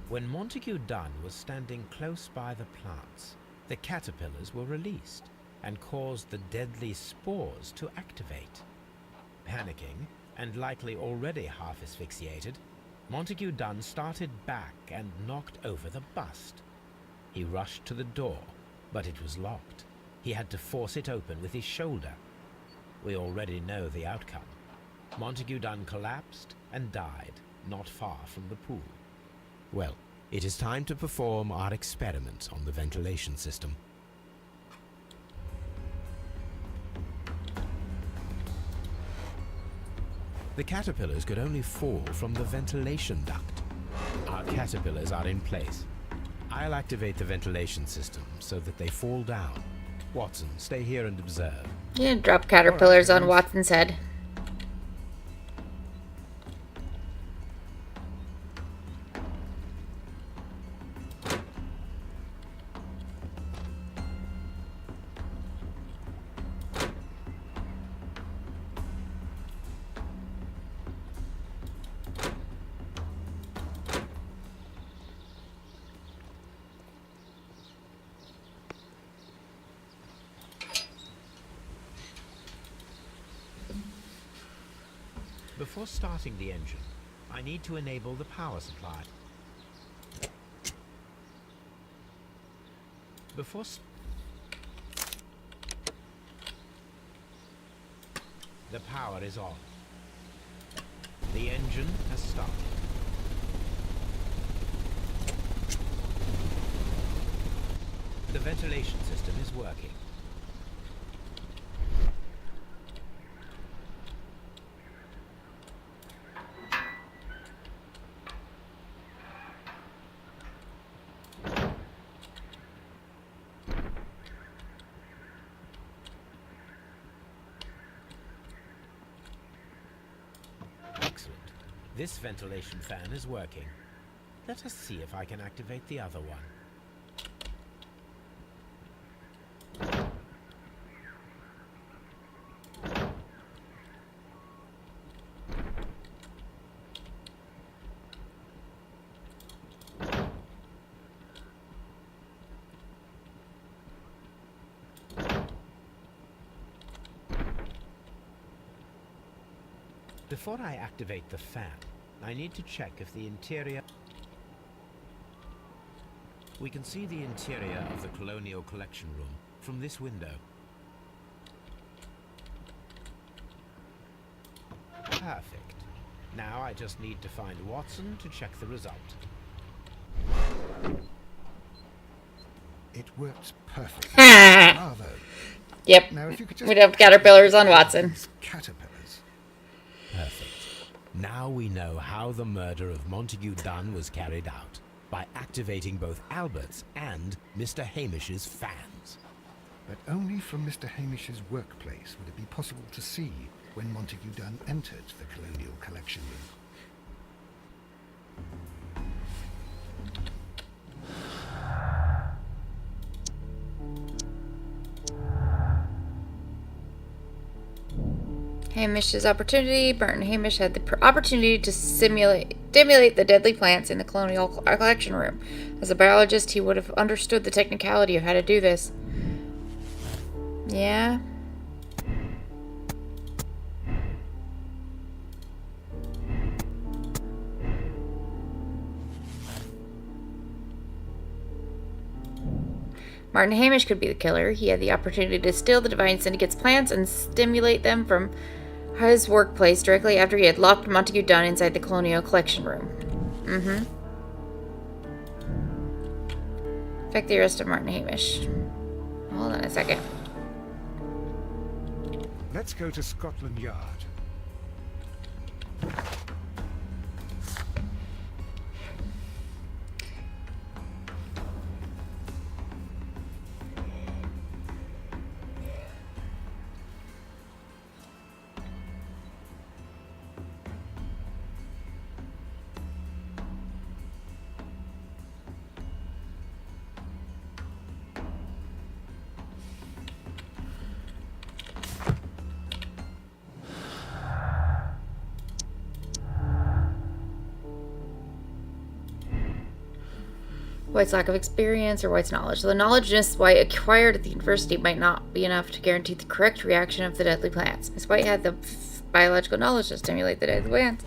S3: When Montague Dunn was standing close by the plants, the caterpillars were released and caused the deadly spores to activate. Panicking, and likely already half asphyxiated, Montague Dunn started back and knocked over the bust. He rushed to the door, but it was locked. He had to force it open with his shoulder. We already know the outcome. Montague Dunn collapsed and died not far from the pool. Well, it is time to perform our experiment on the ventilation system. The caterpillars could only fall from the ventilation duct. Our caterpillars are in place. I'll activate the ventilation system so that they fall down. Watson, stay here and observe.
S2: Yeah, drop caterpillars on Watson's head.
S3: Before starting the engine, I need to enable the power supply. The power is on. The engine has started. The ventilation system is working. Excellent. This ventilation fan is working. Let us see if I can activate the other one. Before I activate the fan, I need to check if the interior... We can see the interior of the Colonial Collection Room from this window. Perfect. Now I just need to find Watson to check the result.
S4: It works perfectly. Bravo.
S2: Yep.
S4: Now, if you could just
S2: We'd have caterpillars on Watson.
S4: these caterpillars.
S3: Perfect. Now we know how the murder of Montague Dunn was carried out, by activating both Albert's and Mr. Hamish's fans.
S4: But only from Mr. Hamish's workplace would it be possible to see when Montague Dunn entered the Colonial Collection Room.
S2: Hamish's opportunity. Burton Hamish had the opportunity to stimulate the deadly plants in the Colonial Collection Room. As a biologist, he would have understood the technicality of how to do this. Yeah. Martin Hamish could be the killer. He had the opportunity to steal the Divine Syndicate's plants and stimulate them from his workplace directly after he had locked Montague Dunn inside the Colonial Collection Room. Affect the arrest of Martin Hamish. Hold on a second.
S4: Let's go to Scotland Yard.
S2: White's lack of experience or White's knowledge. The knowledge Miss White acquired at the university might not be enough to guarantee the correct reaction of the deadly plants. Miss White had the biological knowledge to stimulate the deadly plants.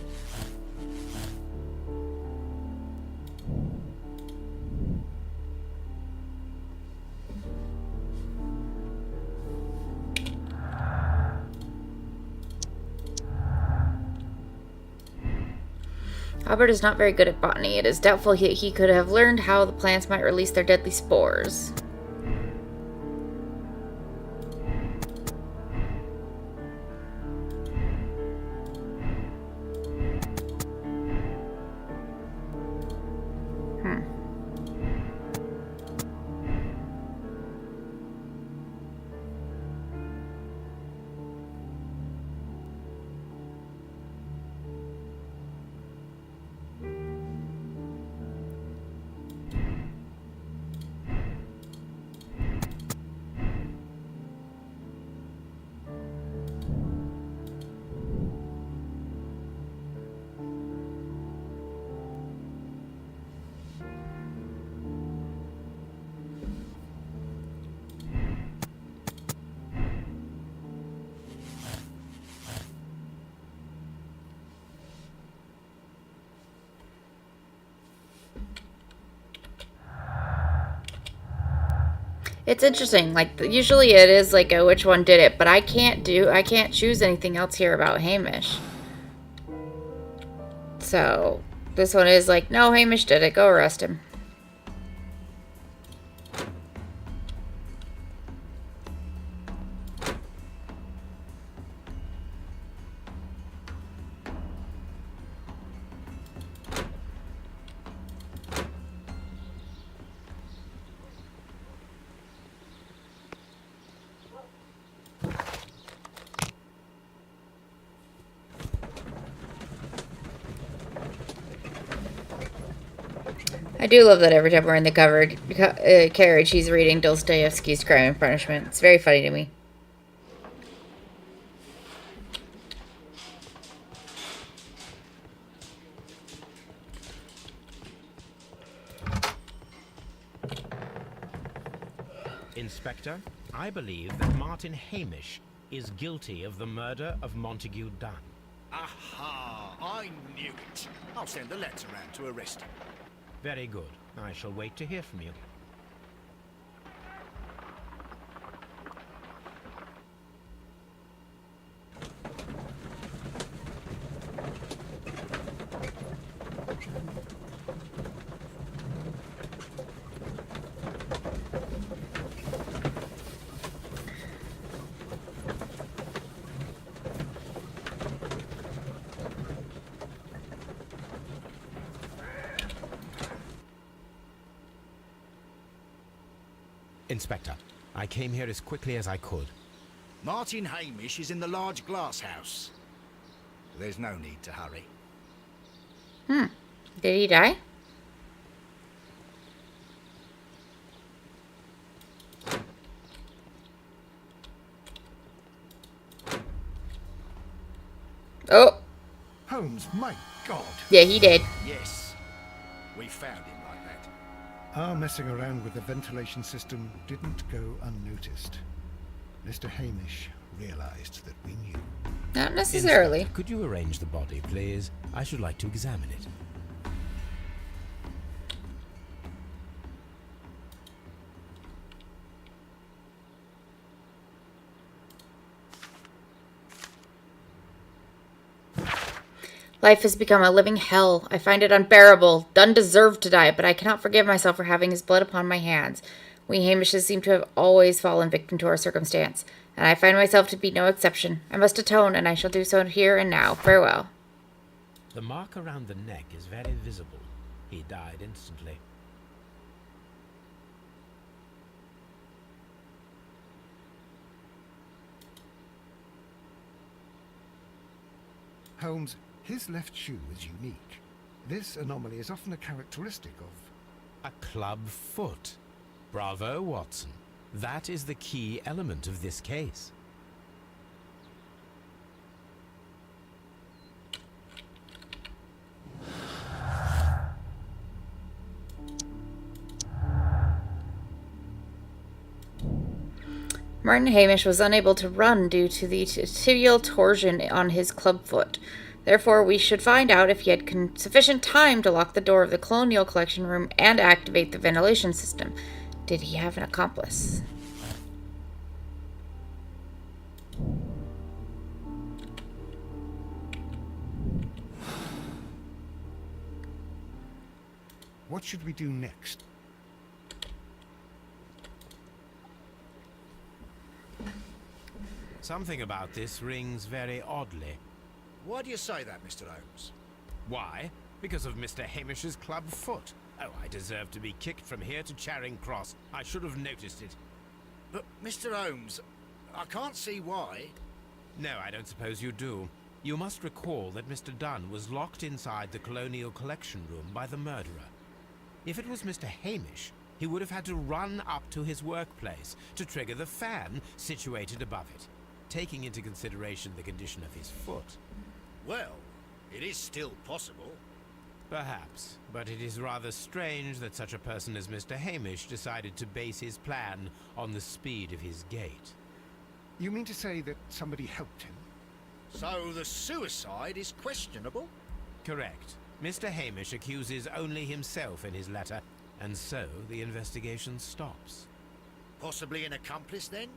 S2: Albert is not very good at botany. It is doubtful he could have learned how the plants might release their deadly spores. It's interesting. Like, usually it is like a which one did it, but I can't choose anything else here about Hamish. So, this one is like, no, Hamish did it. Go arrest him. I do love that every time we're in the covered carriage, he's reading Dostoevsky's Crime and Punishment. It's very funny to me.
S3: Inspector, I believe that Martin Hamish is guilty of the murder of Montague Dunn.
S10: Aha! I knew it. I'll send a letter round to arrest him.
S3: Very good. I shall wait to hear from you. Inspector, I came here as quickly as I could.
S10: Martin Hamish is in the large glass house. There's no need to hurry.
S2: Did he die? Oh.
S4: Holmes, my God.
S2: Yeah, he did.
S10: Yes, we found him like that.
S4: Our messing around with the ventilation system didn't go unnoticed. Mr. Hamish realized that we knew.
S2: Not necessarily.
S3: Inspector, could you arrange the body, please? I should like to examine it.
S2: Life has become a living hell. I find it unbearable. Dunn deserved to die, but I cannot forgive myself for having his blood upon my hands. We Hamishes seem to have always fallen victim to our circumstance, and I find myself to be no exception. I must atone, and I shall do so here and now. Farewell.
S3: The mark around the neck is very visible. He died instantly.
S4: Holmes, his left shoe is unique. This anomaly is often a characteristic of...
S3: A club foot. Bravo, Watson. That is the key element of this case.
S2: Martin Hamish was unable to run due to the tibial torsion on his club foot. Therefore, we should find out if he had sufficient time to lock the door of the Colonial Collection Room and activate the ventilation system. Did he have an accomplice?
S4: What should we do next?
S3: Something about this rings very oddly.
S10: Why do you say that, Mr. Holmes?
S3: Why? Because of Mr. Hamish's club foot. Oh, I deserve to be kicked from here to Charing Cross. I should have noticed it.
S10: But, Mr. Holmes, I can't see why.
S3: No, I don't suppose you do. You must recall that Mr. Dunn was locked inside the Colonial Collection Room by the murderer. If it was Mr. Hamish, he would have had to run up to his workplace to trigger the fan situated above it, taking into consideration the condition of his foot.
S10: Well, it is still possible.
S3: Perhaps, but it is rather strange that such a person as Mr. Hamish decided to base his plan on the speed of his gait.
S4: You mean to say that somebody helped him?
S10: So the suicide is questionable?
S3: Correct. Mr. Hamish accuses only himself in his letter, and so the investigation stops.
S10: Possibly an accomplice, then?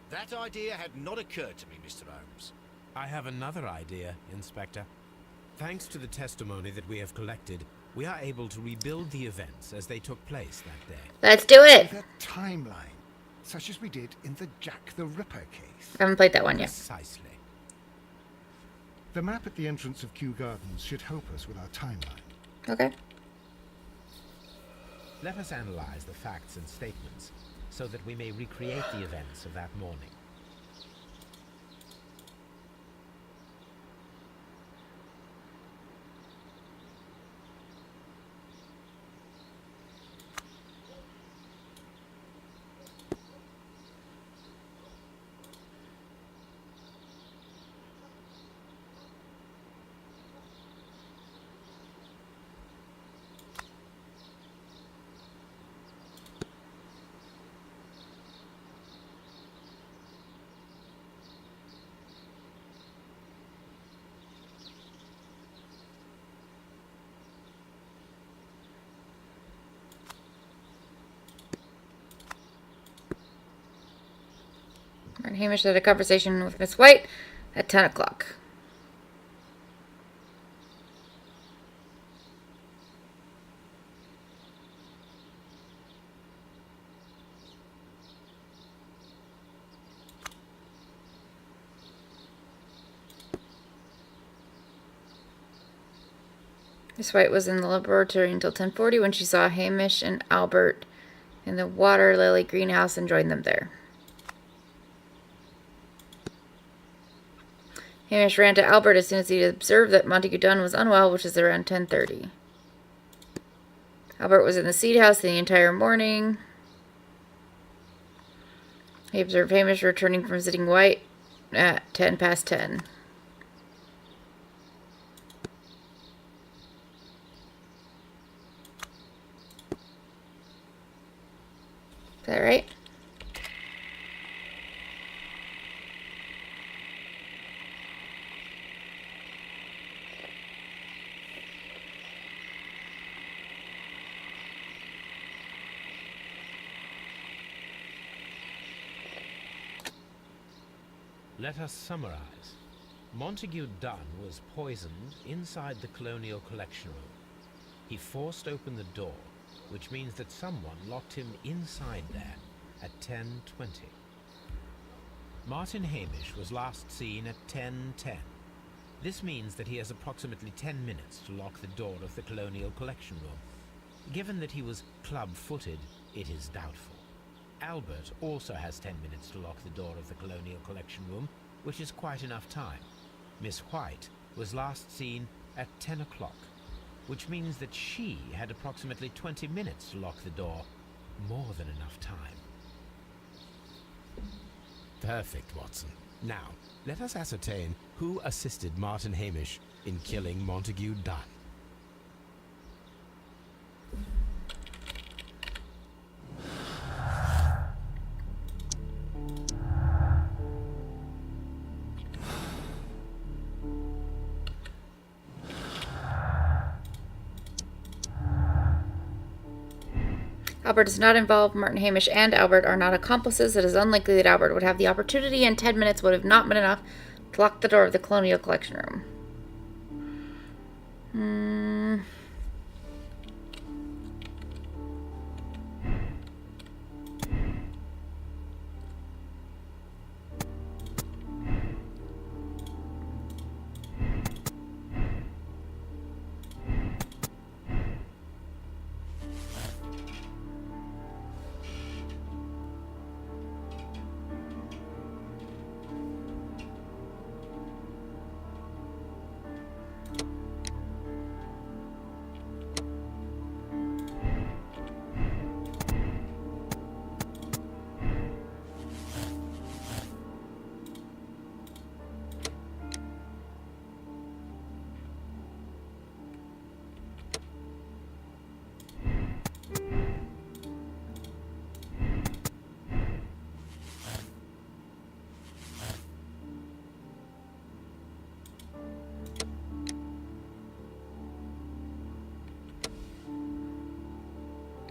S10: That idea had not occurred to me, Mr. Holmes.
S3: I have another idea, Inspector. Thanks to the testimony that we have collected, we are able to rebuild the events as they took place that day.
S2: Let's do it!
S4: That timeline, such as we did in the Jack the Ripper case.
S2: I haven't played that one yet.
S3: Precisely.
S4: The map at the entrance of Kew Gardens should help us with our timeline.
S2: Okay.
S3: Let us analyze the facts and statements so that we may recreate the events of that morning.
S2: Martin Hamish had a conversation with Miss White at 10 o'clock. Miss White was in the laboratory until 10:40 when she saw Hamish and Albert in the water lily greenhouse and joined them there. Hamish ran to Albert as soon as he observed that Montague Dunn was unwell, which is around 10:30. Albert was in the seed house the entire morning. He observed Hamish returning from visiting White at 10 past 10. Is that right?
S3: Let us summarize. Montague Dunn was poisoned inside the Colonial Collection Room. He forced open the door, which means that someone locked him inside there at 10:20. Martin Hamish was last seen at 10:10. This means that he has approximately 10 minutes to lock the door of the Colonial Collection Room. Given that he was club-footed, it is doubtful. Albert also has 10 minutes to lock the door of the Colonial Collection Room, which is quite enough time. Miss White was last seen at 10 o'clock, which means that she had approximately 20 minutes to lock the door. More than enough time. Perfect, Watson. Now, let us ascertain who assisted Martin Hamish in killing Montague Dunn.
S2: Albert is not involved. Martin, Hamish, and Albert are not accomplices. It is unlikely that Albert would have the opportunity, and 10 minutes would have not been enough to lock the door of the Colonial Collection Room.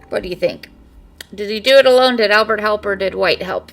S2: What do you think? Did he do it alone? Did Albert help, or did White help?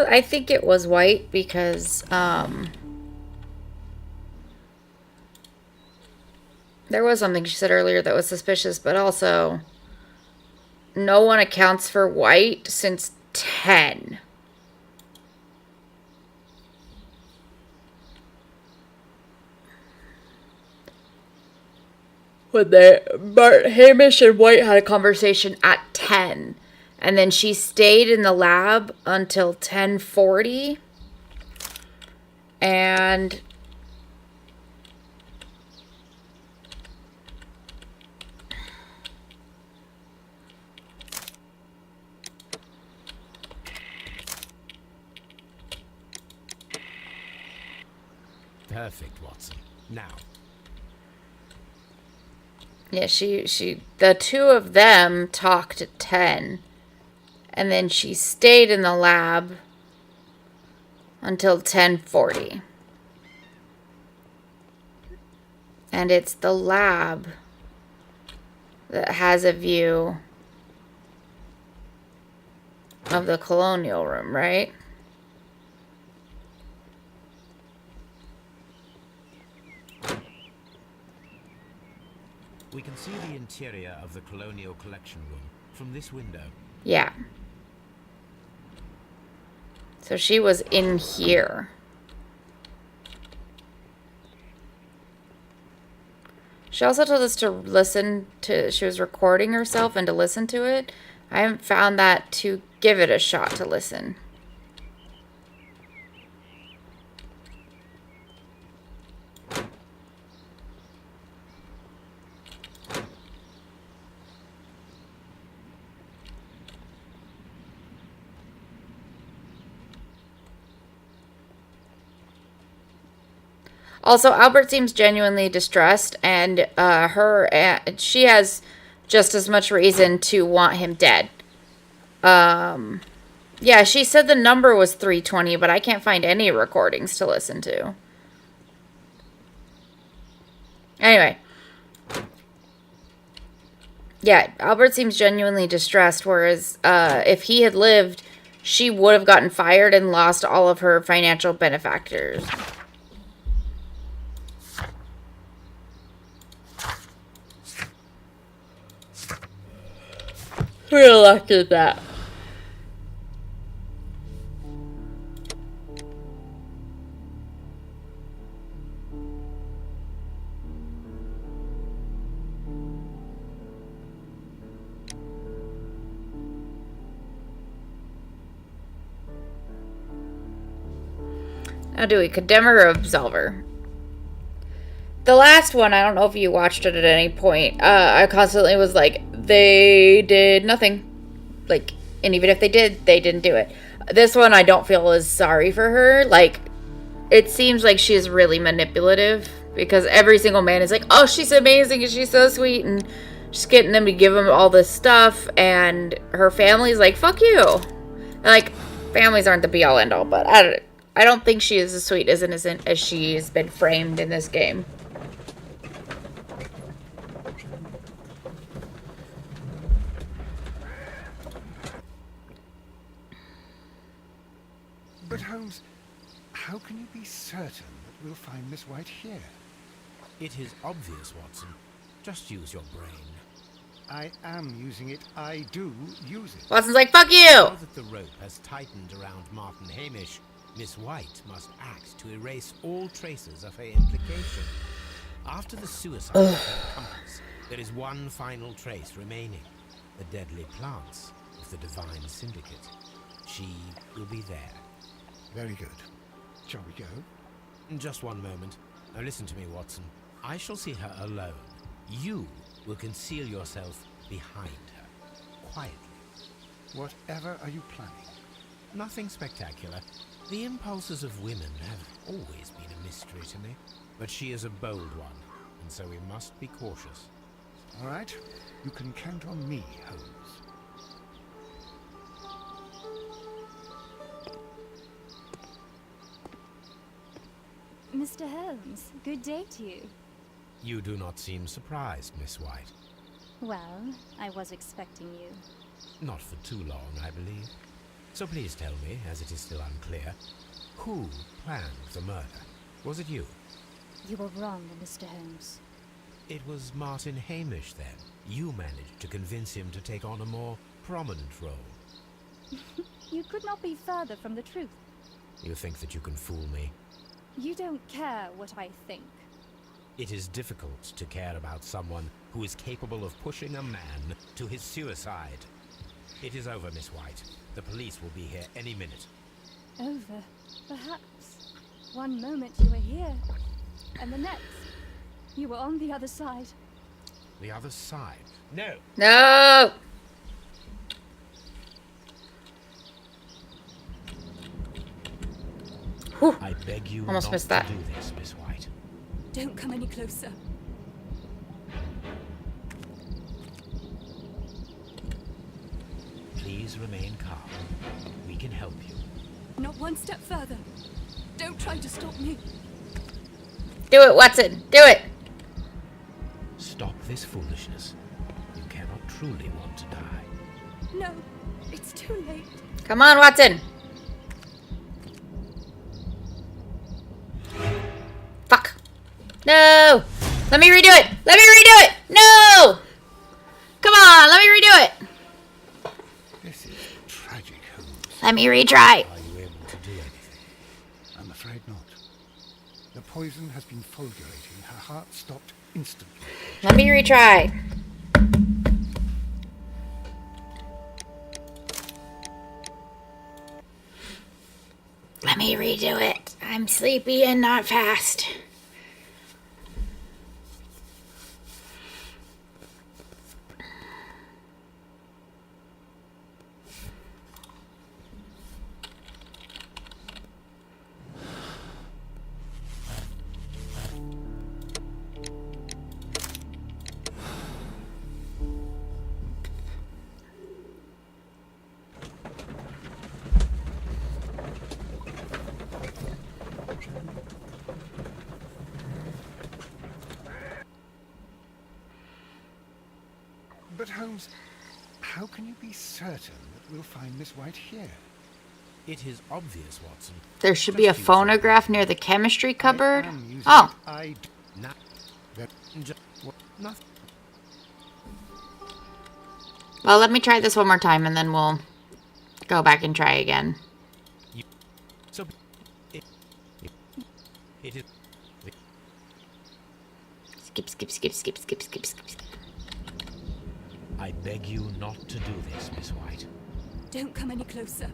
S2: I think it was White because there was something she said earlier that was suspicious, but also no one accounts for White since 10. When Hamish and White had a conversation at 10. And then she stayed in the lab until 10:40. And
S3: Perfect, Watson. Now.
S2: yeah, the two of them talked at 10. And then she stayed in the lab until 10:40. And it's the lab that has a view of the Colonial Room, right?
S3: We can see the interior of the Colonial Collection Room from this window.
S2: Yeah. So she was in here. She also told us to listen to, she was recording herself and to listen to it. I haven't found that to give it a shot to listen. Also, Albert seems genuinely distressed, and she has just as much reason to want him dead. Yeah, she said the number was 320, but I can't find any recordings to listen to. Anyway. Yeah, Albert seems genuinely distressed, whereas if he had lived, she would have gotten fired and lost all of her financial benefactors. We're lucky at that. How do we condemn her or absolve her? The last one, I don't know if you watched it at any point. I constantly was like, they did nothing. Like, and even if they did, they didn't do it. This one, I don't feel as sorry for her. Like, it seems like she's really manipulative because every single man is like, oh, she's amazing and she's so sweet, and just getting them to give them all this stuff, and her family's like, fuck you. And, like, families aren't the be-all end-all, but I don't think she is as sweet as innocent as she's been framed in this game.
S4: But Holmes, how can you be certain that we'll find Miss White here?
S3: It is obvious, Watson. Just use your brain.
S4: I am using it. I do use it.
S2: Watson's like, fuck you!
S3: Now that the rope has tightened around Martin Hamish, Miss White must act to erase all traces of her implication. After the suicide of her accomplice, there is one final trace remaining. The deadly plants of the Divine Syndicate. She will be there.
S4: Very good. Shall we go?
S3: Just one moment. Now listen to me, Watson. I shall see her alone. You will conceal yourself behind her, quietly.
S4: Whatever are you planning?
S3: Nothing spectacular. The impulses of women have always been a mystery to me. But she is a bold one, and so we must be cautious.
S4: All right. You can count on me, Holmes.
S8: Mr. Holmes, good day to you.
S3: You do not seem surprised, Miss White.
S8: Well, I was expecting you.
S3: Not for too long, I believe. So please tell me, as it is still unclear, who planned the murder? Was it you?
S8: You were wrong, Mr. Holmes.
S3: It was Martin Hamish, then. You managed to convince him to take on a more prominent role.
S8: You could not be further from the truth.
S3: You think that you can fool me?
S8: You don't care what I think.
S3: It is difficult to care about someone who is capable of pushing a man to his suicide. It is over, Miss White. The police will be here any minute.
S8: Over, perhaps. One moment you were here, and the next, you were on the other side.
S3: The other side? No!
S2: No! Whew.
S3: I beg you
S2: Almost
S3: not
S2: missed
S3: to
S2: that.
S3: do this, Miss White.
S8: Don't come any closer.
S3: Please remain calm. We can help you.
S8: Not one step further. Don't try to stop me.
S2: Do it, Watson. Do it.
S3: Stop this foolishness. You cannot truly want to die.
S8: No, it's too late.
S2: Come on, Watson. Fuck. No. Let me redo it. Let me redo it. No. Come on. Let me redo it.
S4: This is tragic, Holmes.
S2: Let me retry.
S3: Are you able to do anything?
S4: I'm afraid not. The poison has been fulgurating. Her heart stopped instantly.
S2: Let me retry. Let me redo it. I'm sleepy and not fast.
S4: But Holmes, how can you be certain that we'll find Miss White here?
S3: It is obvious, Watson.
S2: There should be a
S3: Just use
S2: phonograph near the chemistry cupboard.
S4: I am using
S2: Oh.
S4: it. I d-
S3: Not
S4: that
S3: just nothing.
S2: Well, let me try this one more time and then we'll go back and try again.
S3: So it is.
S2: Skip, skip, skip, skip, skip, skip, skip, skip.
S3: I beg you not to do this, Miss White.
S8: Don't come any closer.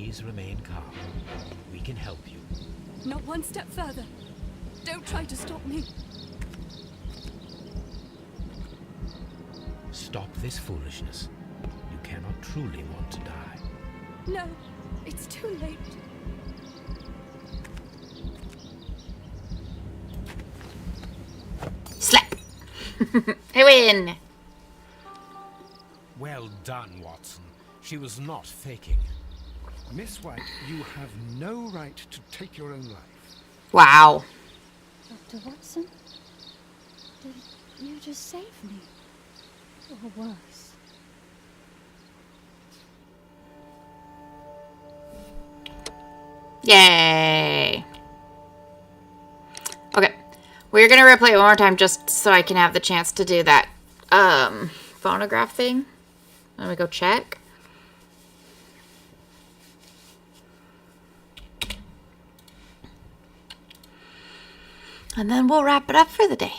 S3: Please remain calm. We can help you.
S8: Not one step further. Don't try to stop me.
S3: Stop this foolishness. You cannot truly want to die.
S8: No, it's too late.
S2: Slap! I win!
S3: Well done, Watson. She was not faking.
S4: Miss White, you have no right to take your own life.
S2: Wow.
S8: Dr. Watson? Did you just save me? Or worse?
S2: Yay! Okay. We're gonna replay it one more time just so I can have the chance to do that phonograph thing. Let me go check. And then we'll wrap it up for the day.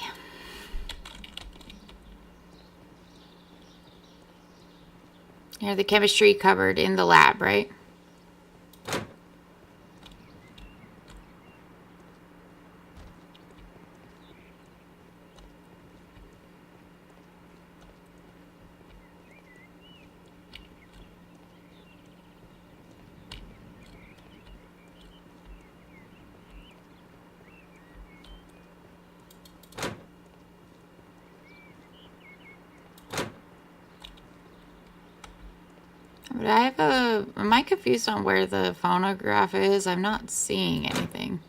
S2: Here, the chemistry covered in the lab, right? But I have a... Am I confused on where the phonograph is? I'm not seeing anything.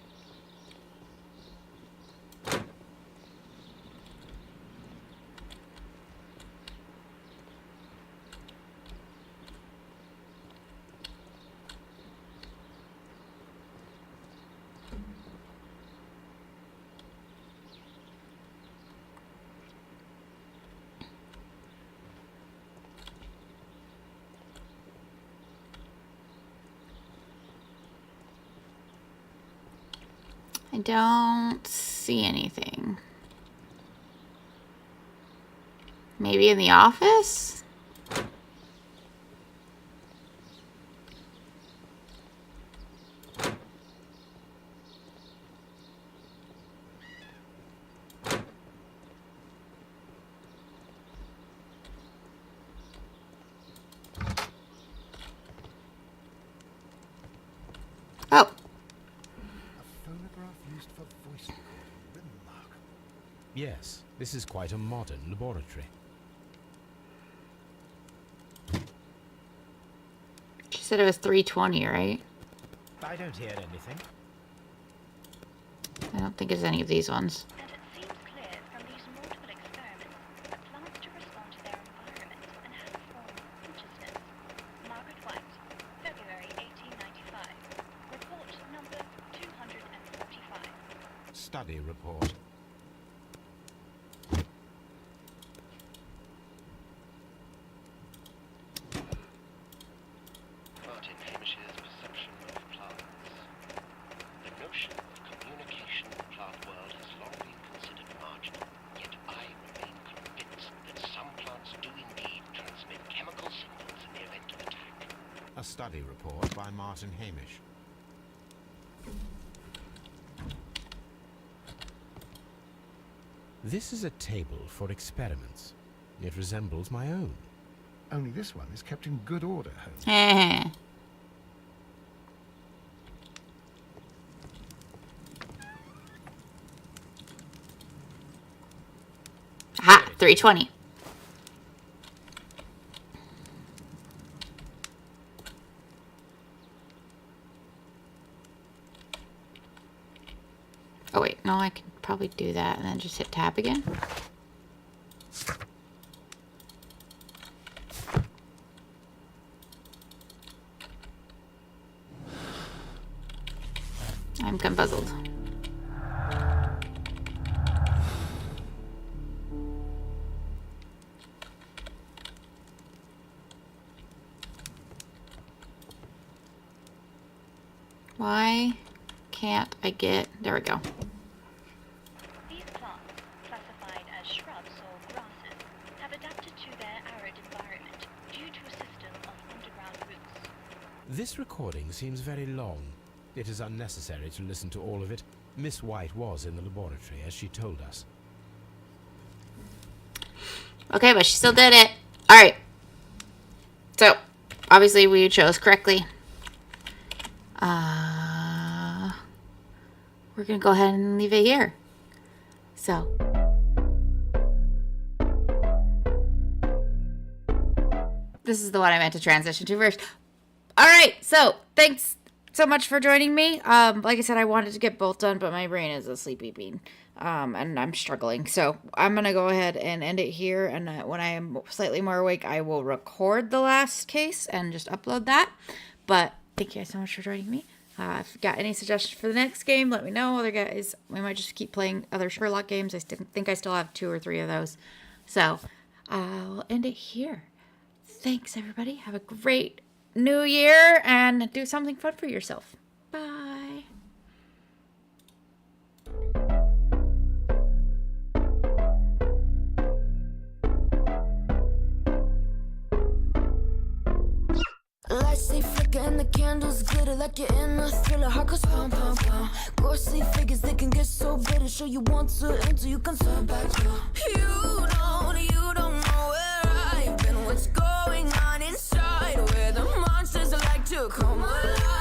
S2: I don't see anything. Maybe in the office? Oh.
S4: For voice recording. Remarkable.
S3: Yes, this is quite a modern laboratory.
S2: She said it was 320, right?
S3: I don't hear anything.
S2: I don't think it's any of these ones.
S11: And it seems clear from these multiple experiments that plants to respond to their environment and have a form of consciousness. Margaret White, February 1895. Report number 245.
S3: Study report.
S5: Martin Hamish's perception of plants. The notion of communication in the plant world has long been considered marginal, yet I remain convinced that some plants do indeed transmit chemical signals in the event of attack.
S3: A study report by Martin Hamish. This is a table for experiments. It resembles my own.
S4: Only this one is kept in good order, Holmes.
S2: Eh. Aha, 320. Oh wait, no, I can probably do that and then just hit tab again. I'm confuzzled. Why can't I get... There we go.
S11: These plants, classified as shrubs or grasses, have adapted to their arid environment due to a system of underground roots.
S3: This recording seems very long. It is unnecessary to listen to all of it. Miss White was in the laboratory, as she told us.
S2: Okay, but she still did it. Alright. So, obviously we chose correctly. We're going to go ahead and leave it here. So. This is the one I meant to transition to first. Alright, so thanks so much for joining me. Like I said, I wanted to get both done, but my brain is a sleepy bean. And I'm struggling. So I'm going to go ahead and end it here. And when I am slightly more awake, I will record the last case and just upload that. But thank you guys so much for joining me. If you got any suggestions for the next game, let me know. Other guys, we might just keep playing other Sherlock games. I think I still have 2 or 3 of those. So I'll end it here. Thanks, everybody. Have a great new year and do something fun for yourself. Bye.
S1: Lights they flicker and the candles glitter like you're in a thriller. Heart goes pound, pound, pound. Ghostly figures, they can get so bitter. Show you want to enter, you can turn back. You don't know where I've been. What's going on inside? Where the monsters like to come alive.